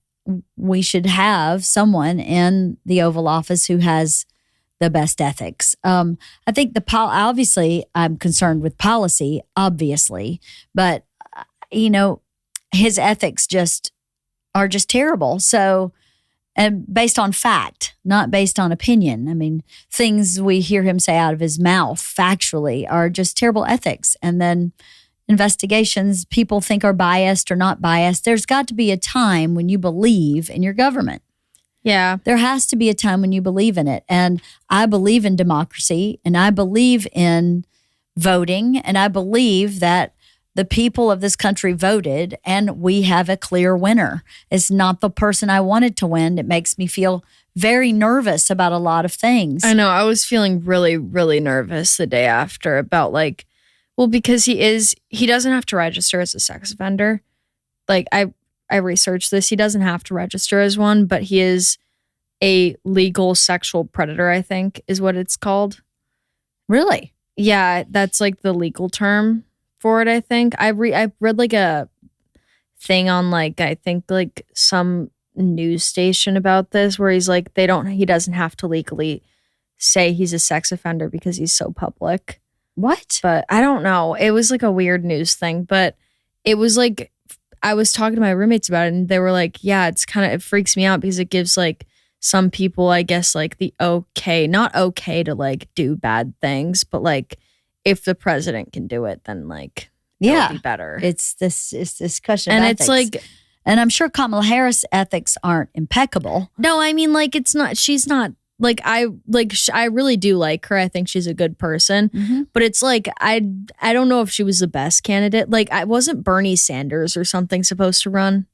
Speaker 1: we should have someone in the Oval Office who has the best ethics. I think obviously I'm concerned with policy, obviously, but his ethics are just terrible. So, and based on fact, not based on opinion. I mean, things we hear him say out of his mouth factually are just terrible ethics. And then investigations people think are biased or not biased. There's got to be a time when you believe in your government.
Speaker 2: Yeah.
Speaker 1: There has to be a time when you believe in it. And I believe in democracy and I believe in voting and I believe that the people of this country voted and we have a clear winner. It's not the person I wanted to win. It makes me feel very nervous about a lot of things.
Speaker 2: I know. I was feeling really, really nervous the day after about because he doesn't have to register as a sex offender. Like I researched this. He doesn't have to register as one, but he is a legal sexual predator, I think is what it's called.
Speaker 1: Really?
Speaker 2: Yeah, that's like the legal term for it, I think. I read like a thing on I think like some news station about this where he's like he doesn't have to legally say he's a sex offender because he's so public.
Speaker 1: What?
Speaker 2: But I don't know. It was like a weird news thing, but it was like I was talking to my roommates about it and they were like, yeah, it freaks me out because it gives like some people, I guess, like not okay to like do bad things, but like if the president can do it, then like it would be better.
Speaker 1: It's this question of
Speaker 2: and
Speaker 1: ethics.
Speaker 2: it's like,
Speaker 1: and I'm sure Kamala Harris' ethics aren't impeccable.
Speaker 2: no, I mean, like she's not like I really do like her. I think she's a good person, but it's like I don't know if she was the best candidate. Like, I wasn't Bernie Sanders or something supposed to run.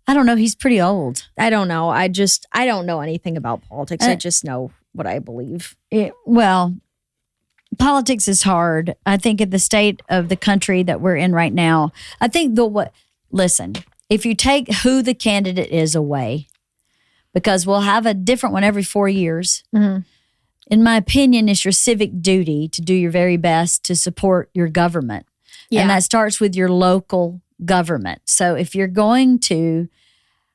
Speaker 1: I don't know. He's pretty old.
Speaker 2: I don't know. I don't know anything about politics. I just know what I believe.
Speaker 1: Well, politics is hard. I think in the state of the country that we're in right now, I think listen, if you take who the candidate is away, because we'll have a different one every 4 years, in my opinion, it's your civic duty to do your very best to support your government. Yeah. And that starts with your local government. So if you're going to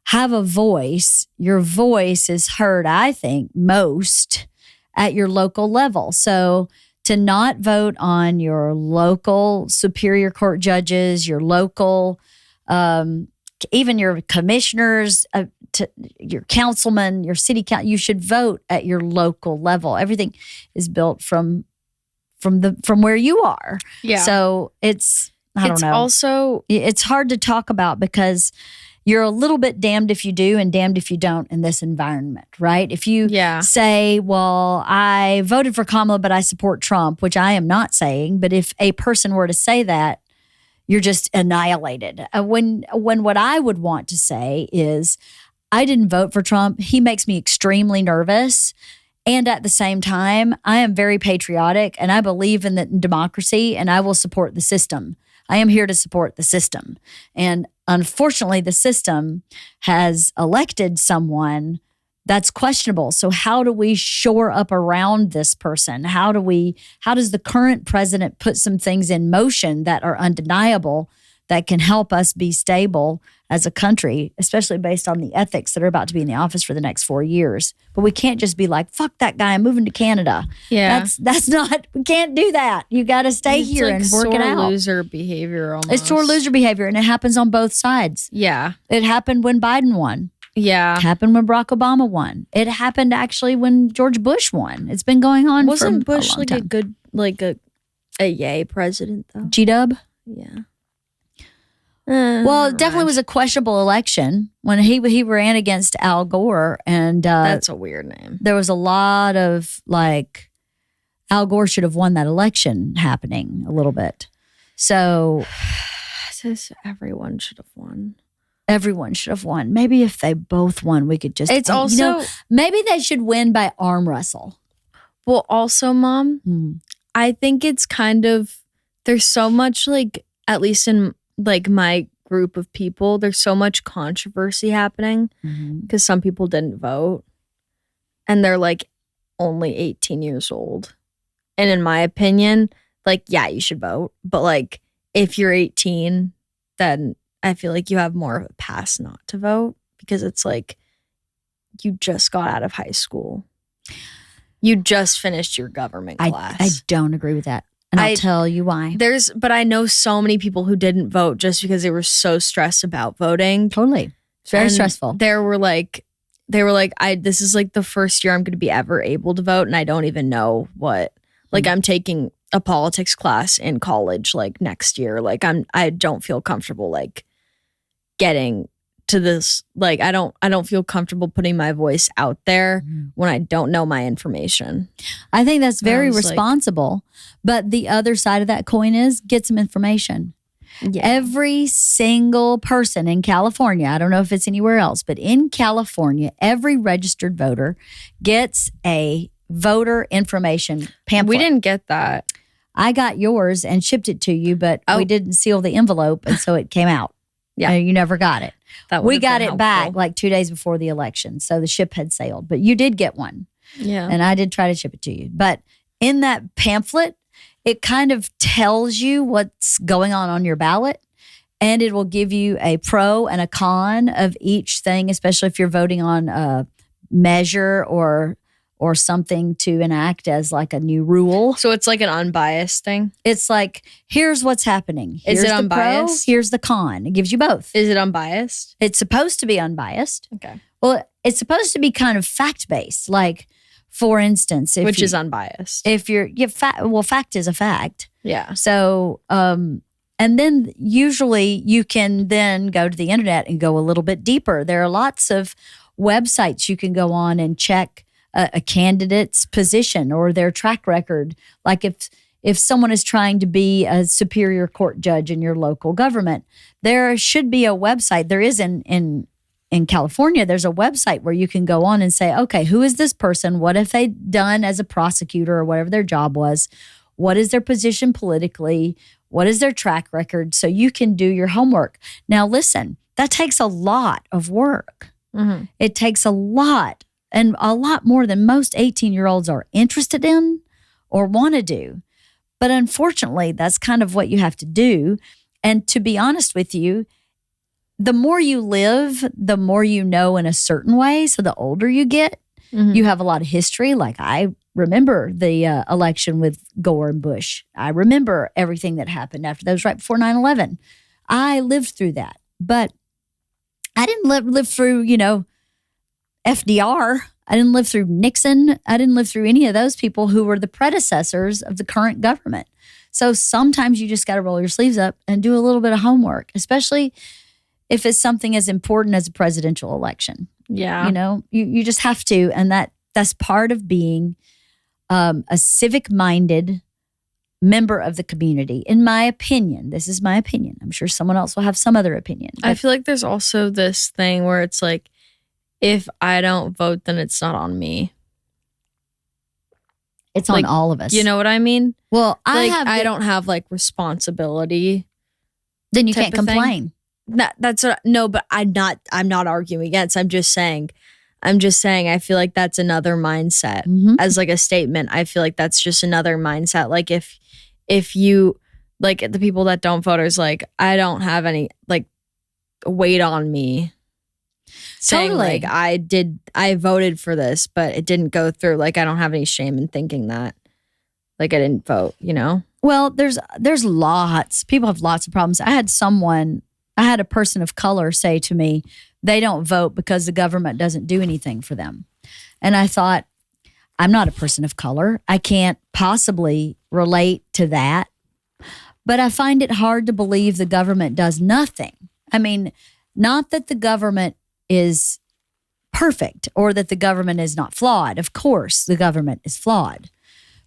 Speaker 1: have a voice, your voice is heard, I think, most at your local level. So to not vote on your local Superior Court judges, your local, even your commissioners, your councilmen, your city council, you should vote at your local level. Everything is built from where you are. Yeah. So I don't know.
Speaker 2: Also,
Speaker 1: it's hard to talk about because you're a little bit damned if you do and damned if you don't in this environment, right? If you say, well, I voted for Kamala, but I support Trump, which I am not saying, but if a person were to say that, you're just annihilated. When what I would want to say is, I didn't vote for Trump. He makes me extremely nervous. And at the same time, I am very patriotic and I believe in the democracy and I will support the system. I am here to support the system. And unfortunately, the system has elected someone that's questionable. So how do we shore up around this person? How does the current president put some things in motion that are undeniable that can help us be stable as a country, especially based on the ethics that are about to be in the office for the next 4 years? But we can't just be like, fuck that guy, I'm moving to Canada.
Speaker 2: Yeah.
Speaker 1: That's not, we can't do that. You got to stay here and work it out.
Speaker 2: It's loser behavior almost.
Speaker 1: It's sore loser behavior, and it happens on both sides.
Speaker 2: Yeah.
Speaker 1: It happened when Biden won.
Speaker 2: Yeah.
Speaker 1: It happened when Barack Obama won. It happened actually when George Bush won. It's been going on for a long time.
Speaker 2: Wasn't Bush like a good, like a yay president though?
Speaker 1: G-Dub?
Speaker 2: Yeah.
Speaker 1: Well, it definitely was a questionable election when he ran against Al Gore, and
Speaker 2: that's a weird name.
Speaker 1: There was a lot of like Al Gore should have won that election happening a little bit. So
Speaker 2: everyone should have won.
Speaker 1: Everyone should have won. Maybe if they both won, we could just.
Speaker 2: It's also
Speaker 1: maybe they should win by arm wrestle.
Speaker 2: Well, also, Mom, I think it's kind of there's so much like at least in like my group of people, there's so much controversy happening because some people didn't vote and they're like only 18 years old. And in my opinion, like, yeah, you should vote. But like, if you're 18, then I feel like you have more of a pass not to vote because it's like you just got out of high school. You just finished your government class.
Speaker 1: I don't agree with that. And I'll tell you why.
Speaker 2: But I know so many people who didn't vote just because they were so stressed about voting.
Speaker 1: Totally. It's very stressful.
Speaker 2: They were like, this is like the first year I'm going to be ever able to vote. And I don't even know what, like I'm taking a politics class in college, like next year. Like I don't feel comfortable like getting to this. Like I don't feel comfortable putting my voice out there when I don't know my information.
Speaker 1: I think that's very responsible. But the other side of that coin is get some information. Yeah. Every single person in California, I don't know if it's anywhere else, but in California, every registered voter gets a voter information pamphlet.
Speaker 2: We didn't get that.
Speaker 1: I got yours and shipped it to you, but we didn't seal the envelope, and so it came out. Yeah, you never got it. We got it back like 2 days before the election, so the ship had sailed. But you did get one.
Speaker 2: Yeah.
Speaker 1: And I did try to ship it to you. But in that pamphlet, it kind of tells you what's going on your ballot, and it will give you a pro and a con of each thing, especially if you're voting on a measure or or something to enact as like a new rule.
Speaker 2: So it's like an unbiased thing?
Speaker 1: It's like, here's what's happening. Here's
Speaker 2: Is it
Speaker 1: the
Speaker 2: unbiased?
Speaker 1: pro, here's the con. It gives you both.
Speaker 2: Is it unbiased?
Speaker 1: It's supposed to be unbiased.
Speaker 2: Okay.
Speaker 1: Well, it's supposed to be kind of fact-based. Like, for instance, if
Speaker 2: Which is unbiased.
Speaker 1: If fact is a fact.
Speaker 2: Yeah.
Speaker 1: So, and then usually you can then go to the internet and go a little bit deeper. There are lots of websites you can go on and check a candidate's position or their track record. Like if someone is trying to be a superior court judge in your local government, there should be a website. There is in California, there's a website where you can go on and say, okay, who is this person? What have they done as a prosecutor or whatever their job was? What is their position politically? What is their track record? So you can do your homework. Now, listen, that takes a lot of work.
Speaker 2: Mm-hmm.
Speaker 1: It takes a lot, and a lot more than most 18-year-olds are interested in or want to do. But unfortunately, that's kind of what you have to do. And to be honest with you, the more you live, the more you know in a certain way. So the older you get, you have a lot of history. Like I remember the election with Gore and Bush. I remember everything that happened after that. It was right before 9/11. I lived through that. But I didn't live through, FDR. I didn't live through Nixon. I didn't live through any of those people who were the predecessors of the current government. So sometimes you just got to roll your sleeves up and do a little bit of homework, especially if it's something as important as a presidential election.
Speaker 2: Yeah.
Speaker 1: You just have to. And that's part of being a civic-minded member of the community. In my opinion, this is my opinion. I'm sure someone else will have some other opinion.
Speaker 2: I feel like there's also this thing where it's like, if I don't vote, then it's not on me.
Speaker 1: It's on all of us.
Speaker 2: You know what I mean?
Speaker 1: Well,
Speaker 2: I don't have like responsibility.
Speaker 1: Then you can't complain.
Speaker 2: But I'm not arguing against. I'm just saying I feel like that's another mindset as like a statement. I feel like that's just another mindset. Like if you like the people that don't vote is like, I don't have any like weight on me. Saying like I voted for this, but it didn't go through. Like I don't have any shame in thinking that. Like I didn't vote,
Speaker 1: Well, there's lots. People have lots of problems. I had a person of color say to me, they don't vote because the government doesn't do anything for them. And I thought, I'm not a person of color. I can't possibly relate to that. But I find it hard to believe the government does nothing. I mean, not that the government is perfect or that the government is not flawed. Of course, the government is flawed.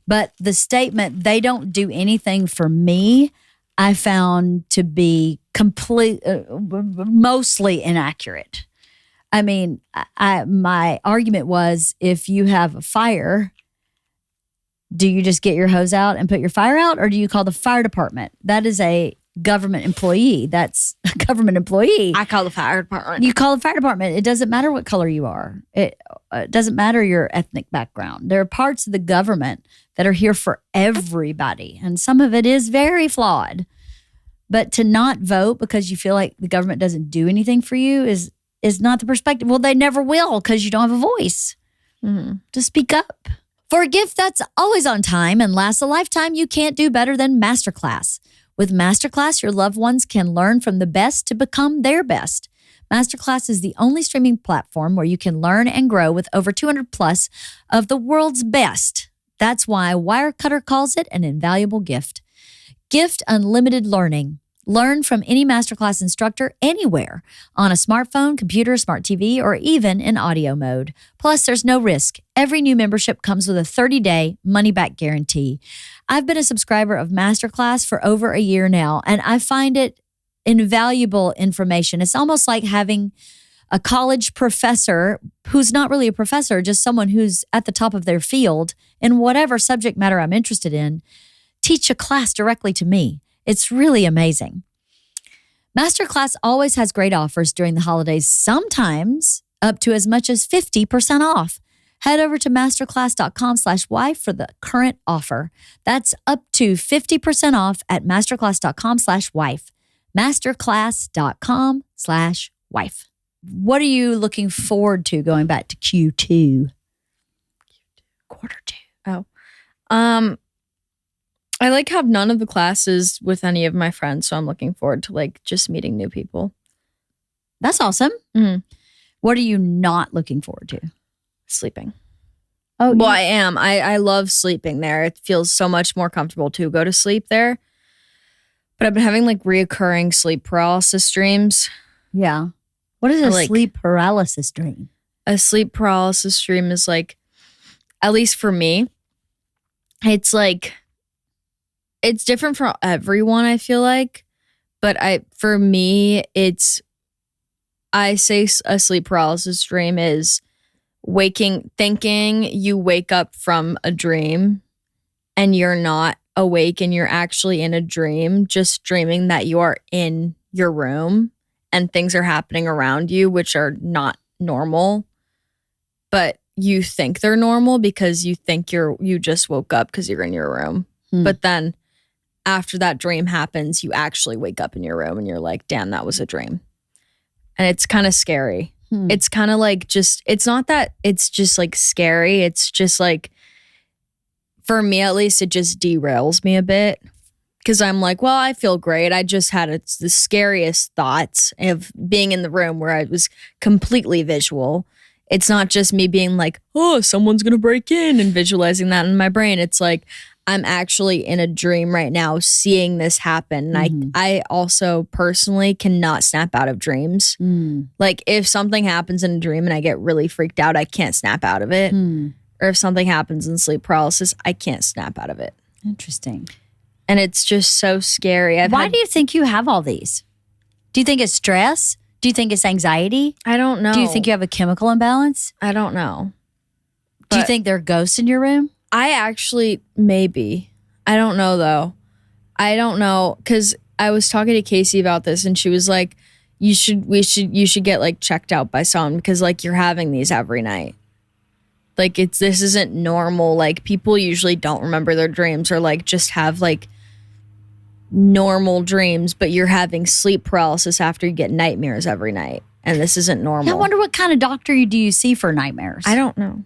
Speaker 1: But the statement, they don't do anything for me, I found to be mostly inaccurate. I mean, my argument was, if you have a fire, do you just get your hose out and put your fire out, or do you call the fire department? That is a government employee. That's a government employee.
Speaker 2: I call the fire department.
Speaker 1: You call the fire department. It doesn't matter what color you are. It doesn't matter your ethnic background. There are parts of the government that are here for everybody, and some of it is very flawed. But to not vote because you feel like the government doesn't do anything for you is not the perspective. Well, they never will because you don't have a voice to speak up. For a gift that's always on time and lasts a lifetime, you can't do better than Masterclass. With Masterclass, your loved ones can learn from the best to become their best. Masterclass is the only streaming platform where you can learn and grow with over 200 plus of the world's best. That's why Wirecutter calls it an invaluable gift. Gift unlimited learning. Learn from any Masterclass instructor anywhere on a smartphone, computer, smart TV, or even in audio mode. Plus, there's no risk. Every new membership comes with a 30-day money-back guarantee. I've been a subscriber of Masterclass for over a year now, and I find it invaluable information. It's almost like having a college professor who's not really a professor, just someone who's at the top of their field in whatever subject matter I'm interested in, teach a class directly to me. It's really amazing. Masterclass always has great offers during the holidays, sometimes up to as much as 50% off. Head over to masterclass.com/wife for the current offer. That's up to 50% off at masterclass.com/wife. Masterclass.com/wife. What are you looking forward to going back to Q2? 1:45.
Speaker 2: Oh. I like have none of the classes with any of my friends, so I'm looking forward to like just meeting new people.
Speaker 1: That's awesome.
Speaker 2: Mhm.
Speaker 1: What are you not looking forward to?
Speaker 2: Sleeping.
Speaker 1: Oh,
Speaker 2: Well, I am. I love sleeping there. It feels so much more comfortable to go to sleep there. But I've been having like reoccurring sleep paralysis dreams.
Speaker 1: yeah. What is a
Speaker 2: Like-
Speaker 1: sleep paralysis dream?
Speaker 2: A sleep paralysis dream is like, at least for me, it's like, it's different for everyone, I feel like. But for me, I say a sleep paralysis dream is thinking you wake up from a dream and you're not awake and you're actually in a dream, just dreaming that you are in your room and things are happening around you, which are not normal, but you think they're normal because you think you just woke up because you're in your room. But then after that dream happens, you actually wake up in your room and you're like, damn, that was a dream. And it's kind of scary. It's kind of like it's not that it's just like scary. It's just like, for me at least, it just derails me a bit. Because I'm like, well, I feel great. I just had the scariest thoughts of being in the room where I was completely visual. It's not just me being like, oh, someone's going to break in and visualizing that in my brain. It's like, I'm actually in a dream right now seeing this happen. And I also personally cannot snap out of dreams. Like if something happens in a dream and I get really freaked out, I can't snap out of it. Or if something happens in sleep paralysis, I can't snap out of it.
Speaker 1: Interesting.
Speaker 2: And it's just so scary.
Speaker 1: Why do you think you have all these? Do you think it's stress? Do you think it's anxiety?
Speaker 2: I don't know.
Speaker 1: Do you think you have a chemical imbalance?
Speaker 2: I don't know.
Speaker 1: Do you
Speaker 2: But-
Speaker 1: think there are ghosts in your room?
Speaker 2: I actually, maybe. I don't know though. I don't know. Cause I was talking to Casey about this and she was like, you should get like checked out by someone because like you're having these every night. Like this isn't normal. Like people usually don't remember their dreams or like just have like normal dreams, but you're having sleep paralysis after you get nightmares every night. And this isn't normal.
Speaker 1: I wonder what kind of doctor do you see for nightmares?
Speaker 2: I don't know.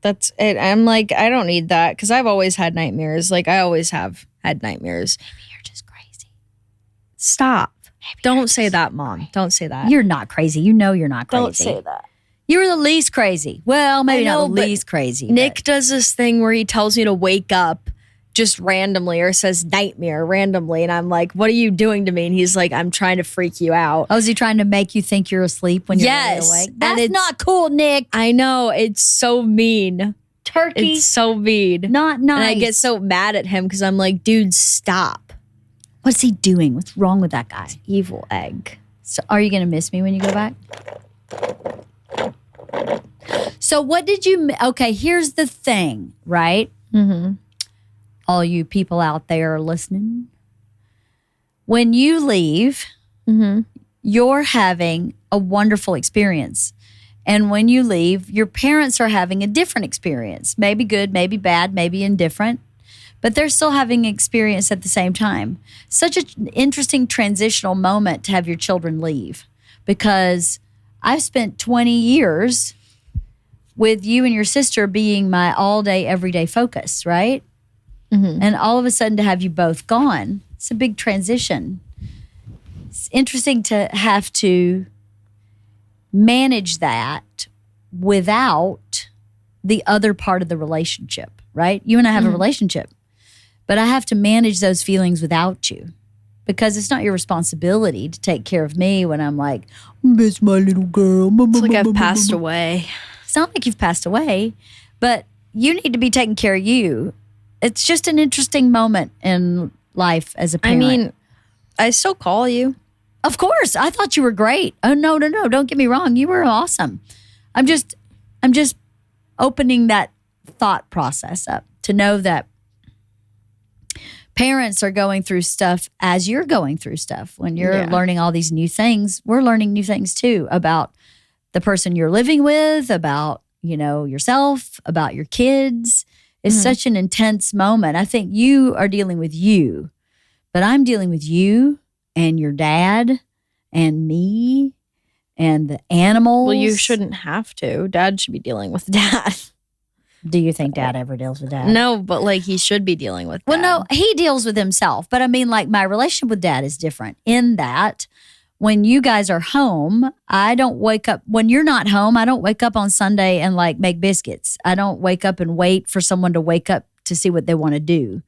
Speaker 2: That's it. I'm like, I don't need that because I've always had nightmares. Like I always have had nightmares.
Speaker 1: Maybe you're just crazy.
Speaker 2: Stop. Don't say that, Mom. Don't say that.
Speaker 1: You're not crazy. You know you're not crazy.
Speaker 2: Don't say that.
Speaker 1: You're the least crazy. Well, maybe
Speaker 2: I know,
Speaker 1: not the
Speaker 2: but
Speaker 1: least crazy.
Speaker 2: Nick
Speaker 1: but-
Speaker 2: does this thing where he tells me to wake up just randomly or says nightmare randomly. And I'm like, what are you doing to me? And he's like, I'm trying to freak you out.
Speaker 1: Oh, is he trying to make you think you're asleep when you're
Speaker 2: Yes,
Speaker 1: really awake?
Speaker 2: and
Speaker 1: That's
Speaker 2: it's-
Speaker 1: not cool, Nick.
Speaker 2: I know. It's so mean.
Speaker 1: Turkey.
Speaker 2: It's so mean.
Speaker 1: Not nice.
Speaker 2: And I get so mad at him because I'm like, dude, stop.
Speaker 1: What's he doing? What's wrong with that guy?
Speaker 2: Evil egg.
Speaker 1: So are you going to miss me when you go back? So what did you... Okay, here's the thing, right?
Speaker 2: Mm-hmm.
Speaker 1: All you people out there listening. When you leave,
Speaker 2: Mm-hmm.
Speaker 1: you're having a wonderful experience. And when you leave, your parents are having a different experience. Maybe good, maybe bad, maybe indifferent. But they're still having an experience at the same time. Such an interesting transitional moment to have your children leave. Because I've spent 20 years with you and your sister being my all-day, everyday focus, right?
Speaker 2: Mm-hmm.
Speaker 1: And all of a sudden to have you both gone, it's a big transition. It's interesting to have to manage that without the other part of the relationship, right? You and I have a relationship, but I have to manage those feelings without you because it's not your responsibility to take care of me when I'm like, miss my little girl.
Speaker 2: It's like I've passed away.
Speaker 1: It's not like you've passed away, but you need to be taking care of you. It's just an interesting moment in life as a
Speaker 2: I
Speaker 1: parent.
Speaker 2: mean, I still call you.
Speaker 1: Of course. I thought you were great. Oh, no. Don't get me wrong. You were awesome. I'm just opening that thought process up to know that parents are going through stuff as you're going through stuff. When you're learning all these new things, we're learning new things too about the person you're living with, about, yourself, about your kids. It's such an intense moment. I think you are dealing with you, but I'm dealing with you and your dad and me and the animals.
Speaker 2: Well, you shouldn't have to. Dad should be dealing with Dad.
Speaker 1: Do you think dad ever deals with that?
Speaker 2: No, but like he should be dealing with that.
Speaker 1: Well, no, he deals with himself. But I mean, like my relationship with dad is different in that when you guys are home, I don't wake up. When you're not home, I don't wake up on Sunday and like make biscuits. I don't wake up and wait for someone to wake up to see what they want to do.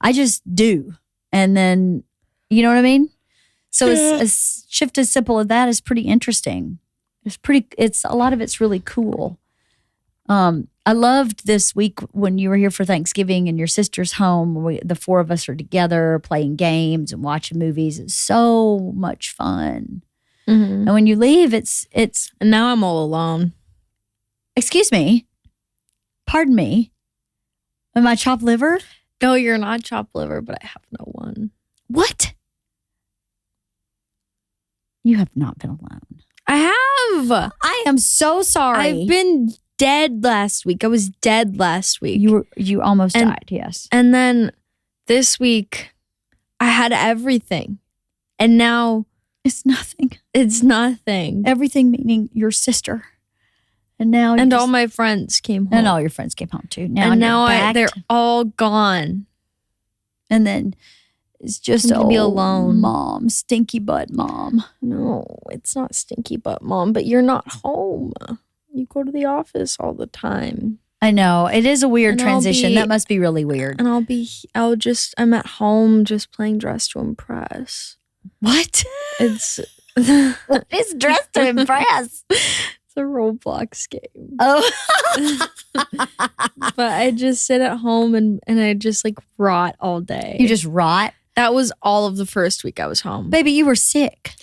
Speaker 1: I just do. And then, you know what I mean? So a shift as simple as that is pretty interesting. It's a lot of it's really cool. I loved this week when you were here for Thanksgiving and your sister's home. The four of us are together playing games and watching movies. It's so much fun. And when you leave, it's.
Speaker 2: And now I'm all alone.
Speaker 1: Excuse me. Pardon me. Am I chopped liver?
Speaker 2: No, you're not chopped liver, but I have no one.
Speaker 1: What? You have not been alone.
Speaker 2: I have.
Speaker 1: I am so sorry.
Speaker 2: I've been dead last week. I was dead last week.
Speaker 1: You almost died, yes.
Speaker 2: And then this week, I had everything. And now
Speaker 1: it's nothing.
Speaker 2: It's nothing.
Speaker 1: Everything meaning your sister. And now
Speaker 2: all my friends came home.
Speaker 1: And all your friends came home too.
Speaker 2: They're all gone.
Speaker 1: And then it's just
Speaker 2: to be alone.
Speaker 1: Mom, stinky butt mom.
Speaker 2: No, it's not stinky butt mom, but you're not home. You go to the office all the time.
Speaker 1: I know. It is a weird transition. That must be really weird.
Speaker 2: And I'm at home just playing Dress to Impress.
Speaker 1: What?
Speaker 2: It's
Speaker 1: Dress to Impress.
Speaker 2: It's a Roblox game.
Speaker 1: Oh.
Speaker 2: But I just sit at home and I just like rot all day.
Speaker 1: You just rot?
Speaker 2: That was all of the first week I was home.
Speaker 1: Baby, you were sick.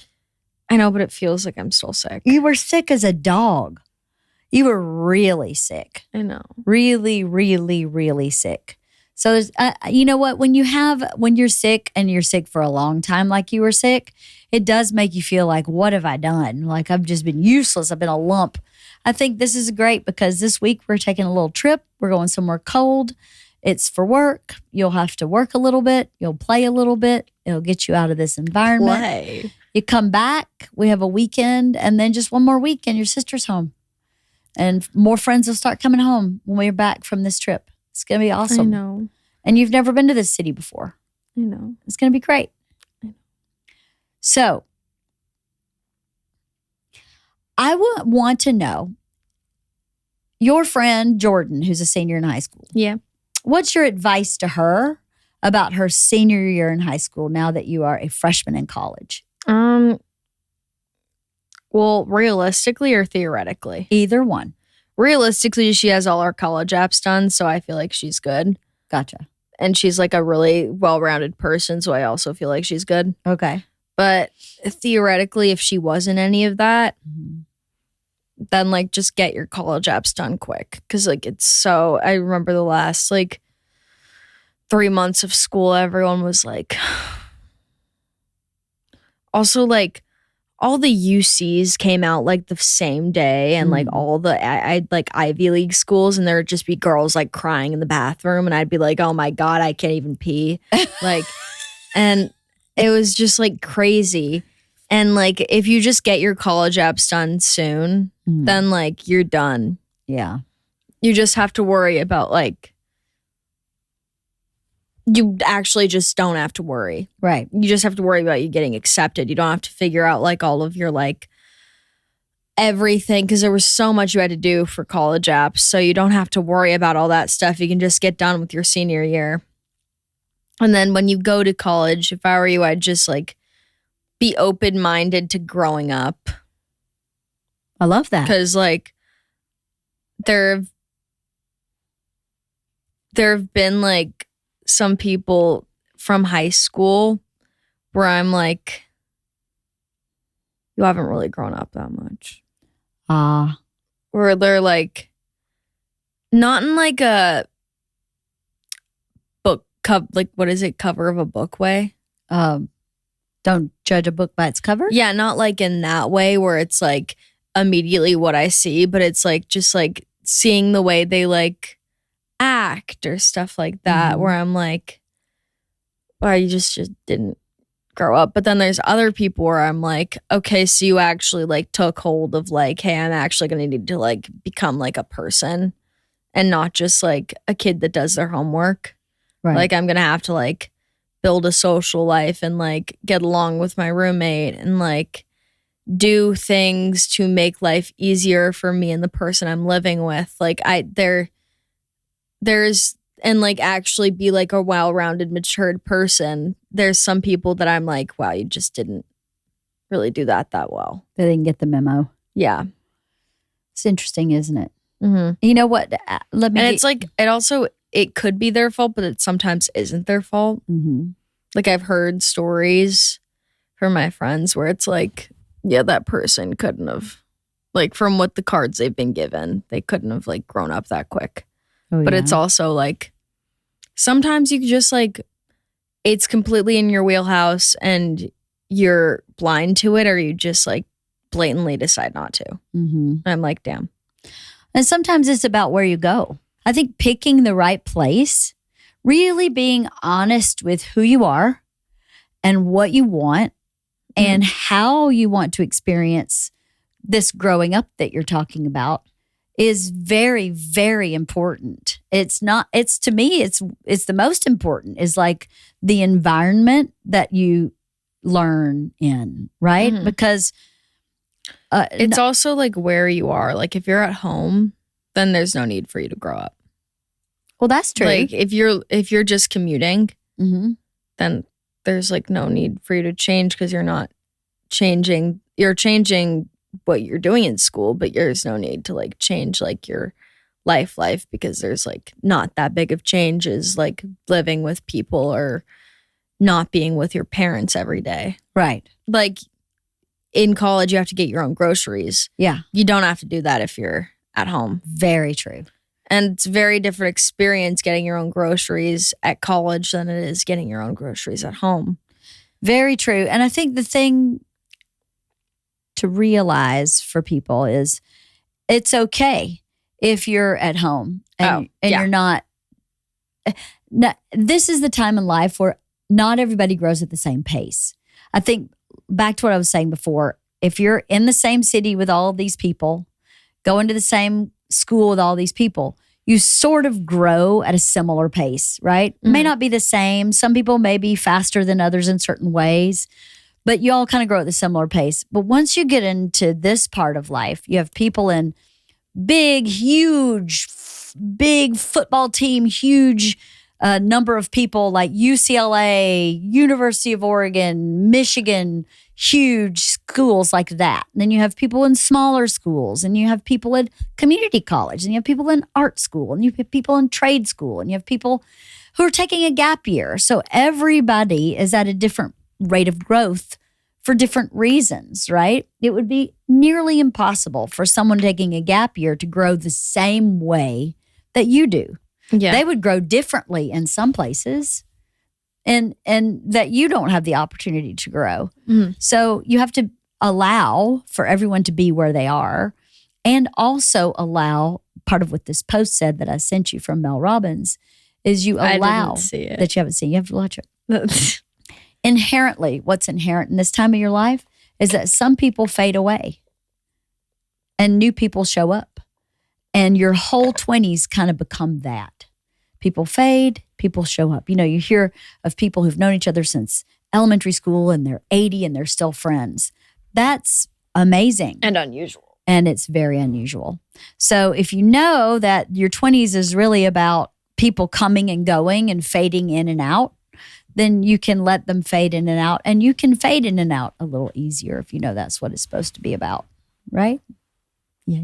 Speaker 2: I know, but it feels like I'm still sick.
Speaker 1: You were sick as a dog. You were really sick.
Speaker 2: I know.
Speaker 1: Really, really, really sick. So there's, you know what? When you're sick and you're sick for a long time, like you were sick, it does make you feel like, what have I done? Like I've just been useless. I've been a lump. I think this is great because this week we're taking a little trip. We're going somewhere cold. It's for work. You'll have to work a little bit. You'll play a little bit. It'll get you out of this environment.
Speaker 2: Play.
Speaker 1: You come back. We have a weekend and then just one more week and your sister's home. And more friends will start coming home when we're back from this trip. It's going to be awesome.
Speaker 2: I know.
Speaker 1: And you've never been to this city before.
Speaker 2: I know.
Speaker 1: It's going to be great.
Speaker 2: I know.
Speaker 1: So, I would want to know, your friend Jordan, who's a senior in high school.
Speaker 2: Yeah.
Speaker 1: What's your advice to her about her senior year in high school now that you are a freshman in college?
Speaker 2: Well, realistically or theoretically?
Speaker 1: Either one.
Speaker 2: Realistically, she has all her college apps done, so I feel like she's good.
Speaker 1: Gotcha.
Speaker 2: And she's like a really well-rounded person, so I also feel like she's good.
Speaker 1: Okay.
Speaker 2: But theoretically, if she wasn't any of that, then like just get your college apps done quick. Because like I remember the last like 3 months of school, everyone was like, also like all the UCs came out like the same day and like all the I'd like Ivy League schools and there would just be girls like crying in the bathroom and I'd be like, oh my God, I can't even pee. Like, and it was just like crazy. And like, if you just get your college apps done soon, then like you're done.
Speaker 1: Yeah.
Speaker 2: You just have to worry about like, you actually just don't have to worry.
Speaker 1: Right.
Speaker 2: You just have to worry about you getting accepted. You don't have to figure out like all of your like everything because there was so much you had to do for college apps. So you don't have to worry about all that stuff. You can just get done with your senior year. And then when you go to college, if I were you, I'd just like be open-minded to growing up.
Speaker 1: I love that.
Speaker 2: Because like there have been like some people from high school where I'm like, you haven't really grown up that much. Where they're like, not in like a book like what is it, cover of a book way?
Speaker 1: Don't judge a book by its cover?
Speaker 2: Yeah, not like in that way where it's like immediately what I see, but it's like just like seeing the way they like act or stuff like that where I'm like, well, you just didn't grow up. But then there's other people where I'm like, okay, so you actually like took hold of like, hey, I'm actually going to need to like become like a person and not just like a kid that does their homework.
Speaker 1: Right.
Speaker 2: Like I'm going to have to like build a social life and like get along with my roommate and like do things to make life easier for me and the person I'm living with. Like there's and like actually be like a well-rounded, matured person. There's some people that I'm like, wow, you just didn't really do that well.
Speaker 1: They didn't get the memo.
Speaker 2: Yeah.
Speaker 1: It's interesting, isn't it?
Speaker 2: Mm-hmm.
Speaker 1: You know what?
Speaker 2: It's like, it could be their fault, but it sometimes isn't their fault.
Speaker 1: Mm-hmm.
Speaker 2: Like I've heard stories from my friends where it's like, yeah, that person couldn't have, like from what the cards they've been given, they couldn't have like grown up that quick. But it's also like, sometimes you just like, it's completely in your wheelhouse and you're blind to it, or you just like blatantly decide not to.
Speaker 1: Mm-hmm.
Speaker 2: I'm like, damn.
Speaker 1: And sometimes it's about where you go. I think picking the right place, really being honest with who you are and what you want and how you want to experience this growing up that you're talking about is very, very important. It's to me, it's the most important is like the environment that you learn in, right?
Speaker 2: Mm-hmm.
Speaker 1: Because
Speaker 2: it's also like where you are. Like if you're at home, then there's no need for you to grow up.
Speaker 1: Well, that's true.
Speaker 2: Like if you're just commuting,
Speaker 1: mm-hmm.
Speaker 2: then there's like no need for you to change because you're not changing. You're changing what you're doing in school, but there's no need to like change like your life because there's like not that big of change as like living with people or not being with your parents every day.
Speaker 1: Right.
Speaker 2: Like in college, you have to get your own groceries.
Speaker 1: Yeah.
Speaker 2: You don't have to do that if you're at home.
Speaker 1: Very true.
Speaker 2: And it's a very different experience getting your own groceries at college than it is getting your own groceries at home.
Speaker 1: Very true. And I think the thing to realize for people is it's okay if you're at home and you're not. This is the time in life where not everybody grows at the same pace. I think back to what I was saying before, if you're in the same city with all of these people, going to the same school with all these people, you sort of grow at a similar pace, right? Mm-hmm. May not be the same. Some people may be faster than others in certain ways, but you all kind of grow at a similar pace. But once you get into this part of life, you have people in big football team, huge number of people like UCLA, University of Oregon, Michigan, huge schools like that. And then you have people in smaller schools, and you have people in community college, and you have people in art school, and you have people in trade school, and you have people who are taking a gap year. So everybody is at a different rate of growth for different reasons, right? It would be nearly impossible for someone taking a gap year to grow the same way that you do. Yeah. They would grow differently in some places and that you don't have the opportunity to grow. Mm-hmm. So you have to allow for everyone to be where they are, and also allow, part of what this post said that I sent you from Mel Robbins is you allow that you haven't seen. You have to watch it. Inherently, what's inherent in this time of your life is that some people fade away and new people show up. And your whole 20s kind of become that. People fade, people show up. You know, you hear of people who've known each other since elementary school and they're 80 and they're still friends. That's amazing.
Speaker 2: And unusual.
Speaker 1: And it's very unusual. So if you know that your 20s is really about people coming and going and fading in and out, then you can let them fade in and out. And you can fade in and out a little easier if you know that's what it's supposed to be about. Right? Yeah.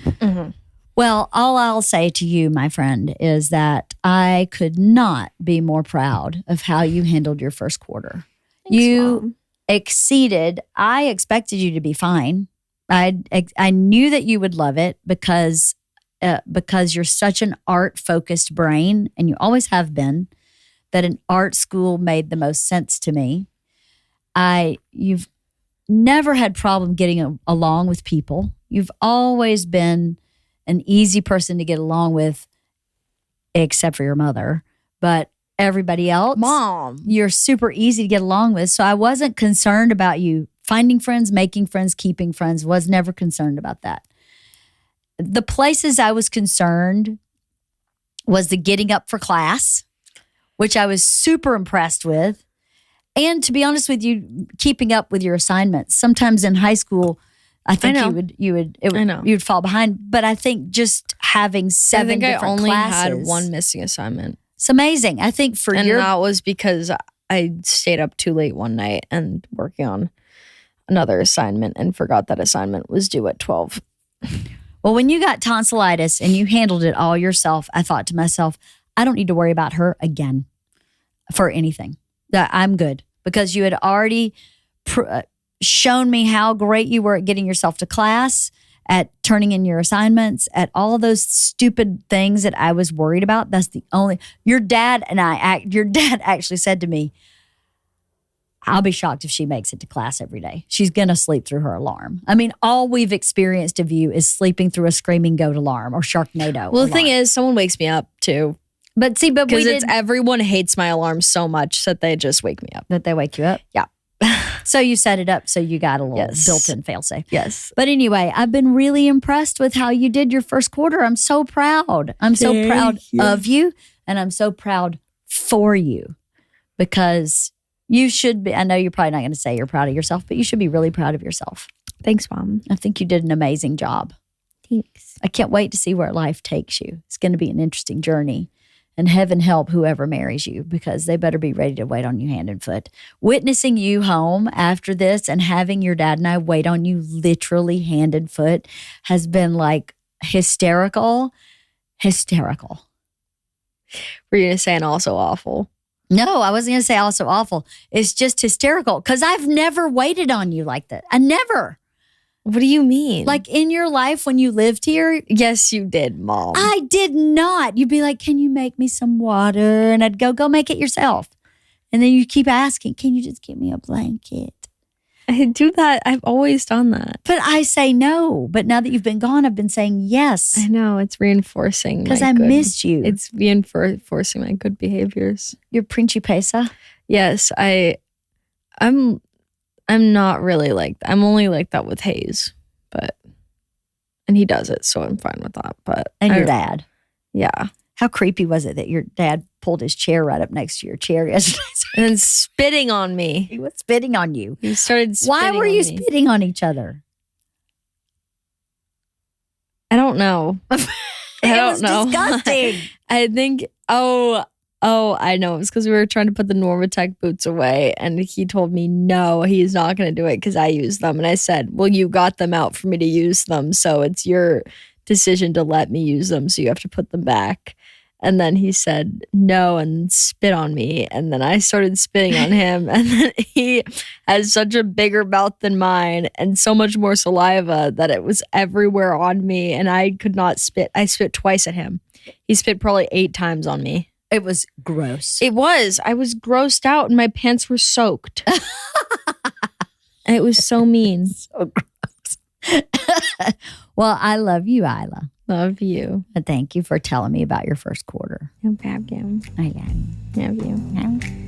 Speaker 1: Mm-hmm. Well, all I'll say to you, my friend, is that I could not be more proud of how you handled your first quarter.
Speaker 2: Thanks, Mom.
Speaker 1: Exceeded. I expected you to be fine. I knew that you would love it because you're such an art-focused brain, and you always have been, that an art school made the most sense to me. You've never had problem getting along with people. You've always been an easy person to get along with, except for your mother. But everybody else,
Speaker 2: Mom,
Speaker 1: you're super easy to get along with. So I wasn't concerned about you finding friends, making friends, keeping friends. Was never concerned about that. the places I was concerned was the getting up for class, which I was super impressed with. And to be honest with you, keeping up with your assignments. Sometimes in high school, I think you would fall behind. But I think just having 7 different classes. I think I only
Speaker 2: had one missing assignment.
Speaker 1: It's amazing. I think
Speaker 2: and that was because I stayed up too late one night and working on another assignment and forgot that assignment was due at 12.
Speaker 1: Well, when you got tonsillitis and you handled it all yourself, I thought to myself, I don't need to worry about her again for anything. That I'm good because you had already shown me how great you were at getting yourself to class, at turning in your assignments, at all those stupid things that I was worried about. That's the only. Your dad actually said to me, I'll be shocked if she makes it to class every day. She's going to sleep through her alarm. I mean, all we've experienced of you is sleeping through a screaming goat alarm or Sharknado.
Speaker 2: Well, the thing is, someone wakes me up too.
Speaker 1: But
Speaker 2: because everyone hates my alarm so much that they just wake me up.
Speaker 1: That they wake you up?
Speaker 2: Yeah.
Speaker 1: So you set it up so you got a little built-in fail-safe.
Speaker 2: Yes.
Speaker 1: But anyway, I've been really impressed with how you did your first quarter. I'm so proud. I'm so proud of you, and I'm so proud for you because you should be. I know you're probably not going to say you're proud of yourself, but you should be really proud of yourself.
Speaker 2: Thanks, Mom.
Speaker 1: I think you did an amazing job.
Speaker 2: Thanks.
Speaker 1: I can't wait to see where life takes you. It's going to be an interesting journey. And heaven help whoever marries you because they better be ready to wait on you hand and foot. Witnessing you home after this and having your dad and I wait on you literally hand and foot has been like hysterical. Hysterical.
Speaker 2: Were you going to say and also awful?
Speaker 1: No, I wasn't going to say also awful. It's just hysterical because I've never waited on you like that. I never.
Speaker 2: What do you mean?
Speaker 1: Like in your life when you lived here?
Speaker 2: Yes, you did, Mom.
Speaker 1: I did not. You'd be like, can you make me some water? And I'd go make it yourself. And then you keep asking, can you just give me a blanket?
Speaker 2: I do that. I've always done that.
Speaker 1: But I say no. But now that you've been gone, I've been saying yes.
Speaker 2: I know. It's reinforcing.
Speaker 1: Because I missed you.
Speaker 2: It's reinforcing my good behaviors.
Speaker 1: Your principesa?
Speaker 2: Yes. I'm not really like that. I'm only like that with Hayes, and he does it, so I'm fine with that. But
Speaker 1: and your dad,
Speaker 2: yeah.
Speaker 1: How creepy was it that your dad pulled his chair right up next to your chair yesterday
Speaker 2: and then spitting on me?
Speaker 1: He was spitting on you.
Speaker 2: He started.
Speaker 1: Why were you spitting on each other?
Speaker 2: I don't know.
Speaker 1: It was disgusting.
Speaker 2: I think. Oh, I know. It was because we were trying to put the Normatec boots away, and he told me, no, he's not going to do it because I use them. And I said, well, you got them out for me to use them, so it's your decision to let me use them, so you have to put them back. And then he said no and spit on me, and then I started spitting on him, and then he has such a bigger mouth than mine and so much more saliva that it was everywhere on me, and I could not spit. I spit twice at him. He spit probably 8 times on me.
Speaker 1: It was gross.
Speaker 2: It was. I was grossed out and my pants were soaked. And it was so mean.
Speaker 1: So gross. Well, I love you, Isla.
Speaker 2: Love you.
Speaker 1: And thank you for telling me about your first quarter.
Speaker 2: No problem.
Speaker 1: I love you.
Speaker 2: Love you.